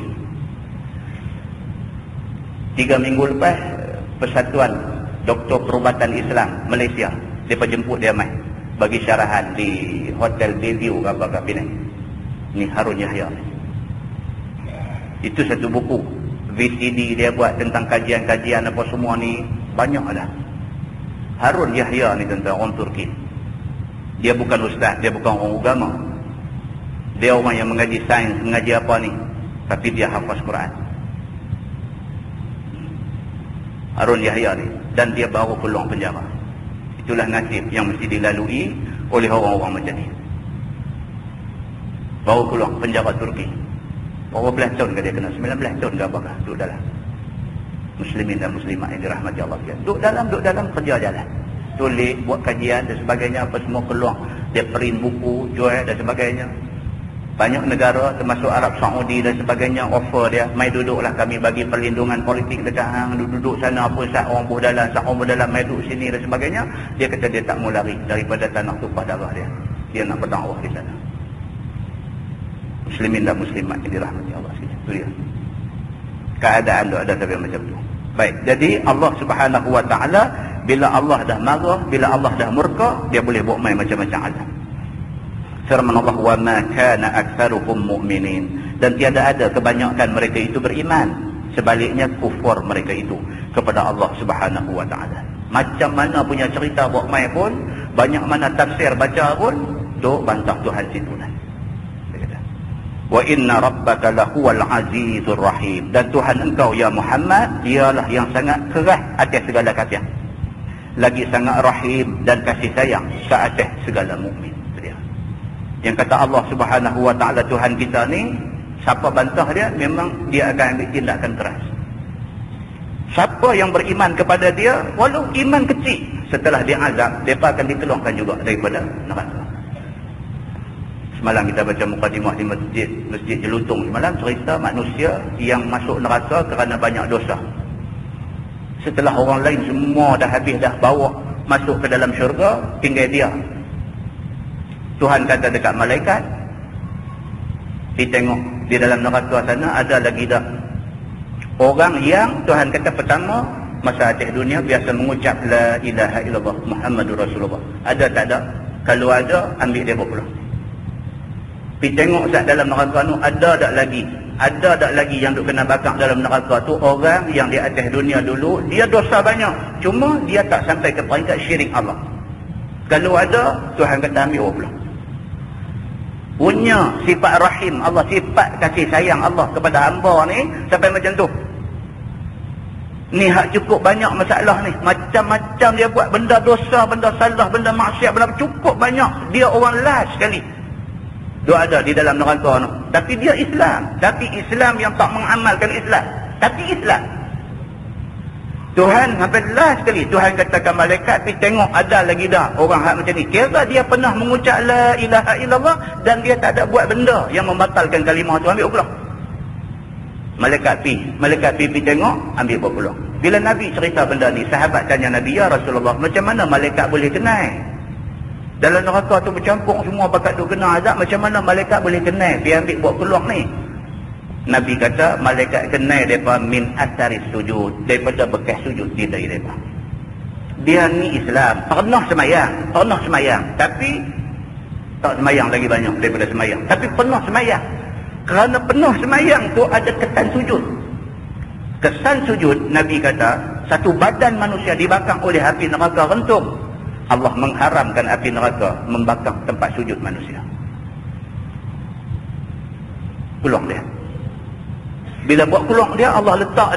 3 minggu lepas, Persatuan Doktor Perubatan Islam Malaysia, dia jemput dia mai bagi syarahan di Hotel Bayview ke apa kat Penang. Ni Harun Yahya. Itu satu buku VCD dia buat tentang kajian-kajian apa semua ni, banyak dah. Harun Yahya ni tentang orang Turki. Dia bukan ustaz, dia bukan orang agama. Dia orang yang mengaji sains, mengaji apa ni, tapi dia hafaz Quran. Harun Yahya ni, dan dia baru keluar penjara. Itulah nasib yang mesti dilalui oleh orang-orang macam ni. Baru keluar penjara Turki. Berapa belas tahun ke dia kena? 19 tahun ke apakah? Duduk dalam. Muslimin dan muslimat yang dirahmati Allah. Duduk dalam kerja jalan. Tulis, buat kajian dan sebagainya, apa semua keluar. Dia print buku, jual dan sebagainya. Banyak negara termasuk Arab Saudi dan sebagainya offer dia, mai duduklah kami bagi perlindungan politik dekat hang, duduk sana apa sat orang berdalam, mai duduk sini dan sebagainya. Dia kata dia tak mau lari daripada tanah tumpah darah dia. Dia nak berdakwah di sana. Muslimin dan muslimat yang dirahmati Allah sekalian. Itu dia. Keadaan tu ada tapi macam tu. Baik, jadi Allah Subhanahu wa taala bila Allah dah marah, bila Allah dah murka, dia boleh buat main macam-macam azab. Firman Allah, wa ma kana aktsaruhum mu'minin, dan tiada ada kebanyakan mereka itu beriman, sebaliknya kufur mereka itu kepada Allah Subhanahu wa taala. Macam mana punya cerita buat main pun, banyak mana tafsir baca pun, duk bantah Tuhan situ lah. Wa inna rabbaka lahuwal azizur rahim, dan Tuhan engkau ya Muhammad dialah yang sangat keras atas segala kasihan, lagi sangat rahim dan kasih sayang ke atas segala mukmin. Yang kata Allah Subhanahu wa taala Tuhan kita ni, siapa bantah dia memang dia akan ambil tindakan keras. Siapa yang beriman kepada dia, walau iman kecil, setelah dia azab, mereka akan dikeluarkan juga daripada neraka. Semalam kita baca mukadimah di Masjid Jelutong semalam, cerita manusia yang masuk neraka kerana banyak dosa. Setelah orang lain semua dah habis, dah bawa masuk ke dalam syurga, tinggal dia. Tuhan kata dekat malaikat, pergi tengok di dalam neraka sana ada lagi dah orang yang Tuhan kata pertama masa atas dunia biasa mengucap la ilaha illallah Muhammadur Rasulullah. Ada tak ada? Kalau ada, ambil dia pulang. Pergi tengok saat dalam neraka tu ada tak lagi yang duk kena bakar dalam neraka tu, orang yang di atas dunia dulu dia dosa banyak, cuma dia tak sampai ke peringkat syirik Allah. Kalau ada, Tuhan kata ambil pulang. Punya sifat rahim Allah, sifat kasih sayang Allah kepada hamba ni sampai macam tu. Ni hak cukup banyak masalah ni, macam-macam dia buat, benda dosa, benda salah, benda maksiat, benda cukup banyak. Dia orang last sekali dia ada di dalam neraka tu. Tapi dia Islam, tapi Islam yang tak mengamalkan Islam, tapi Islam. Tuhan sampai last sekali Tuhan katakan malaikat, pergi tengok ada lagi dah orang hak macam ni, kira dia pernah mengucap la ilaha illallah dan dia tak ada buat benda yang membatalkan kalimah tu, ambil pulang. Malaikat pergi tengok, ambil pulang. Bila Nabi cerita benda ni, sahabat tanya Nabi, ya Rasulullah, macam mana malaikat boleh kenal? Dalam neraka tu bercampur semua bakat tu kena azab, macam mana malaikat boleh kenal dia ambil buat keluar ni? Nabi kata malaikat kenal mereka min asaris sujud, daripada bekas sujud di dari mereka. Dia ni Islam, pernah semayang, tapi tak semayang lagi banyak daripada semayang, tapi pernah semayang. Kerana penuh semayang tu ada kesan sujud. Kesan sujud, Nabi kata satu badan manusia dibakar oleh api neraka rentung, Allah mengharamkan api neraka membakar tempat sujud manusia. Keluar dia. Bila buat keluar dia, Allah letak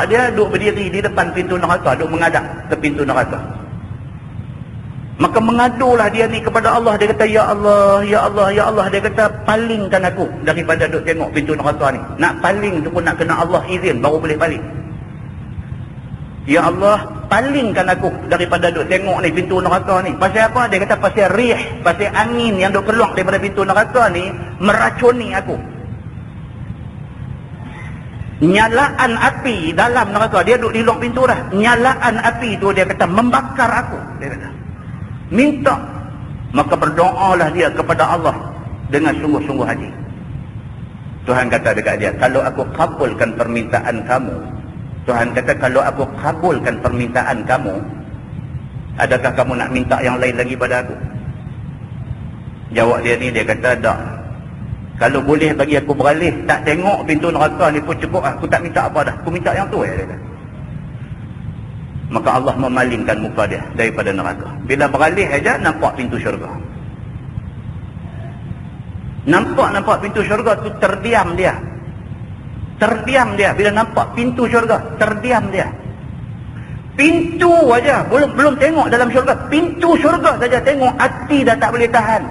dia duduk berdiri di depan pintu neraka, duduk menghadap ke pintu neraka. Maka mengadulah dia ni kepada Allah. Dia kata, ya Allah, ya Allah, ya Allah. Dia kata, palingkan aku daripada duduk tengok pintu neraka ni. Nak paling tu pun nak kena Allah izin baru boleh paling. Ya Allah, palingkan aku daripada duk tengok ni pintu neraka ni. Pasal apa? Dia kata pasal rih, pasal angin yang duk keluar daripada pintu neraka ni meracuni aku. Nyalaan api dalam neraka, dia duduk di luar pintu dah. Nyalaan api tu dia kata membakar aku. Dia kata, minta. Maka berdoalah dia kepada Allah dengan sungguh-sungguh hati. Tuhan kata dekat dia, kalau aku kabulkan permintaan kamu, Tuhan kata kalau aku kabulkan permintaan kamu, adakah kamu nak minta yang lain lagi pada aku? Jawab dia ni, dia kata tak. Kalau boleh bagi aku beralih, tak tengok pintu neraka ni pun cukup, aku tak minta apa dah, aku minta yang tu dia kata. Maka Allah memalingkan muka dia daripada neraka. Bila beralih aja nampak pintu syurga. Nampak pintu syurga tu, terdiam dia. Terdiam dia bila nampak pintu syurga, terdiam dia. Pintu aja belum tengok dalam syurga, pintu syurga saja tengok, hati dah tak boleh tahan.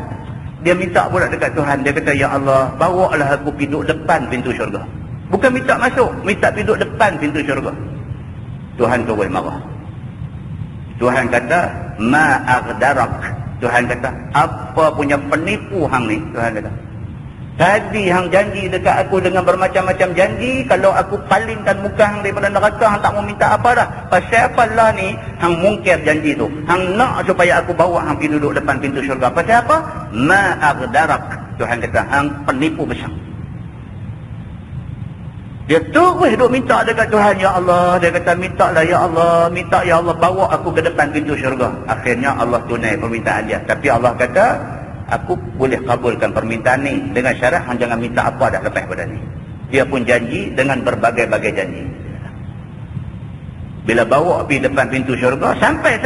Dia minta pula dekat Tuhan, dia kata, ya Allah, bawalah aku duduk depan pintu syurga. Bukan minta masuk, minta duduk depan pintu syurga. Tuhan terus marah. Tuhan kata, ma aghdarak. Tuhan kata, apa punya penipu hang ni? Tuhan kata, tadi hang janji dekat aku dengan bermacam-macam janji, kalau aku palingkan muka hang daripada neraka, hang tak mau minta apa dah. Pasal apalah ni hang mungkir janji tu? Hang nak supaya aku bawa hang pergi duduk depan pintu syurga. Pasal apa? Ma aghdarak. Tuhan kata, hang penipu besar. Dia terus duk minta dekat Tuhan, ya Allah. Dia kata, mintalah ya Allah, minta ya Allah, bawa aku ke depan pintu syurga. Akhirnya Allah tunai permintaan dia. Tapi Allah kata, aku boleh kabulkan permintaan ni dengan syarat hang jangan minta apa dah lepas pada ni. Dia pun janji dengan berbagai-bagai janji. Bila bawa pergi depan pintu syurga, sampai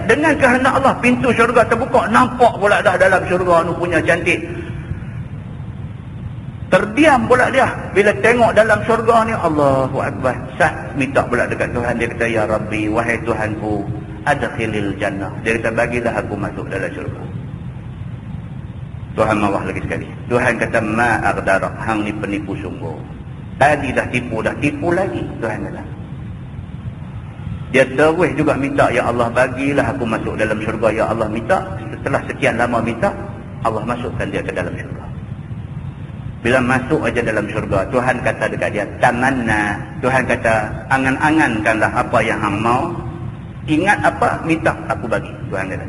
dengan kehendak Allah, pintu syurga terbuka, nampak pula dah dalam syurga nu punya cantik. Terdiam pula dia bila tengok dalam syurga ni, Allahu Akbar. Sat minta pula dekat Tuhan, dia kata, ya Rabbi, wahai Tuhanku, adkhilil jannah. Dia kata, bagilah aku masuk dalam syurga. Tuhan marah lagi sekali. Tuhan kata, ma aghdarak, hang ni penipu sungguh. Tadi dah tipu lagi. Tuhan kata. Dia terus juga minta, ya Allah, bagilah aku masuk dalam syurga. Ya Allah, minta. Setelah sekian lama minta, Allah masukkan dia ke dalam syurga. Bila masuk aja dalam syurga, Tuhan kata dekat dia, tamanna. Tuhan kata, angan-angankanlah apa yang hang mau. Ingat apa, minta aku bagi. Tuhan kata.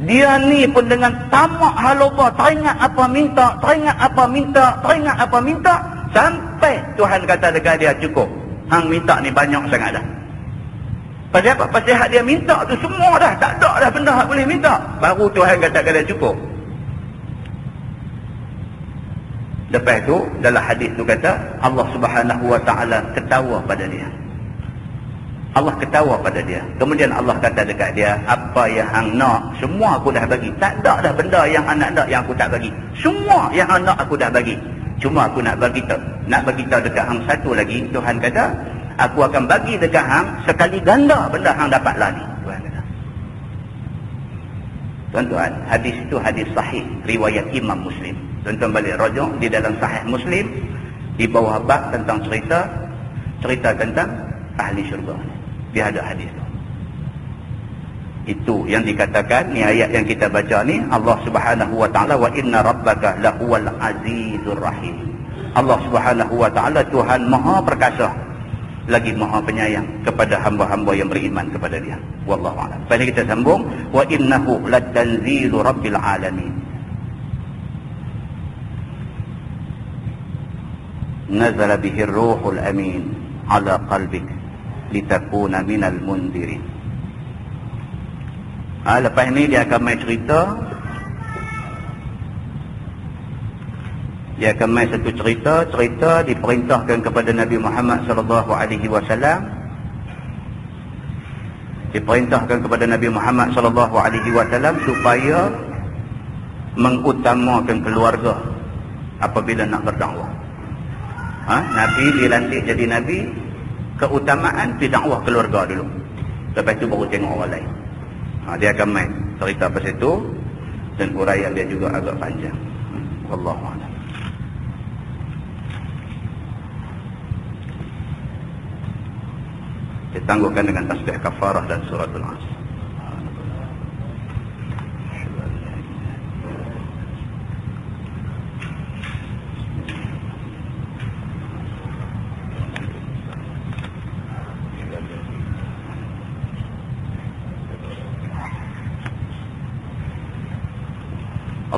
Dia ni pun dengan tamak halubah, teringat apa minta, sampai Tuhan kata dekat dia, cukup. Hang minta ni banyak sangat dah. Pasal apa? Pasal hak dia minta tu semua dah, tak ada dah benda hak boleh minta. Baru Tuhan kata dia cukup. Lepas tu dalam hadis tu kata, Allah Subhanahu Wa Taala ketawa pada dia. Allah ketawa pada dia. Kemudian Allah kata dekat dia, apa yang hang nak semua aku dah bagi. Tak ada dah benda yang hang nak yang aku tak bagi. Semua yang hang nak aku dah bagi. Cuma aku nak bagi tahu dekat hang satu lagi. Tuhan kata, aku akan bagi dekat hang sekali ganda benda hang dapat lagi. Tuhan kata. Tuan-tuan, hadis itu hadis sahih riwayat Imam Muslim. Tuan-tuan balik rujuk di dalam Sahih Muslim, di bawah bab tentang cerita tentang ahli syurga. Dia ada hadis tu. Itu yang dikatakan, ni ayat yang kita baca ni, Allah Subhanahu Wa Taala, wa inna rabbaka lahuwal azizur rahim. Allah Subhanahu Wa Taala Tuhan Maha Perkasa, lagi Maha Penyayang kepada hamba-hamba yang beriman kepada Dia. Wallahu a'lam. Lepas ni kita sambung, wa innahu latanzilu rabbil alamin. Nazala bihi ar-ruhul amin ala qalbik litakuna minal mundirin. Lepas ni dia akan main cerita. Dia akan main satu cerita diperintahkan kepada Nabi Muhammad sallallahu alaihi wasallam. Diperintahkan kepada Nabi Muhammad sallallahu alaihi wasallam supaya mengutamakan keluarga apabila nak berdakwah. Nabi dilantik jadi Nabi, keutamaan dakwah keluarga dulu. Lepas tu baru tengok orang lain. Dia akan main cerita pasal itu, dan uraian dia juga agak panjang. Wallahu a'lam. Ditangguhkan dengan tasbih kafarah dan suratul Asr.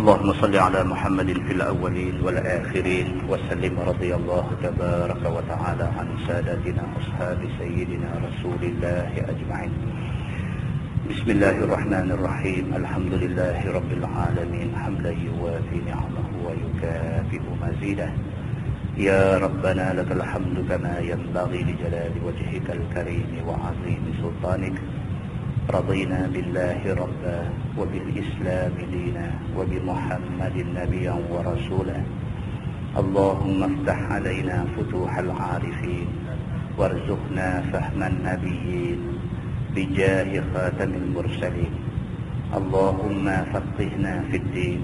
اللهم صل على محمد في الأولين والآخرين وسلم رضي الله تبارك وتعالى عن سادتنا أصحاب سيدنا رسول الله أجمعين. بسم الله الرحمن الرحيم. الحمد لله رب العالمين حمدا يوافي نعمه ويكافئ مزيده. يا ربنا لك الحمد كما ينبغي لجلال وجهك الكريم وعظيم سلطانك. رضينا بالله ربا وبالإسلام دينا وبمحمد نبيا ورسولا. اللهم افتح علينا فتوح العارفين وارزقنا فهم النبيين بجاه خاتم المرسلين. اللهم فقهنا في الدين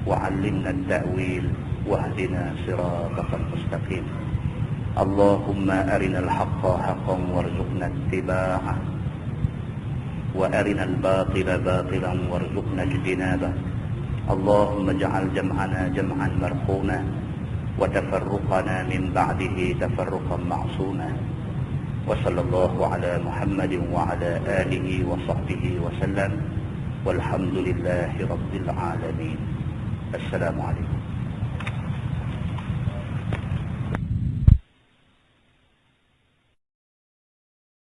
وعلمنا التأويل واهدنا صراطك المستقيم. اللهم أرنا الحق حقا وارزقنا اتباعه وأرنا الباطل باطلا وارزقنا اجتنابه. اللهم اجعل جمعنا جمعا مرحوما وتفرقنا من بعده تفرقا معصوما. وصلى الله على محمد وعلى آله وصحبه وسلم والحمد لله رب العالمين. السلام عليكم.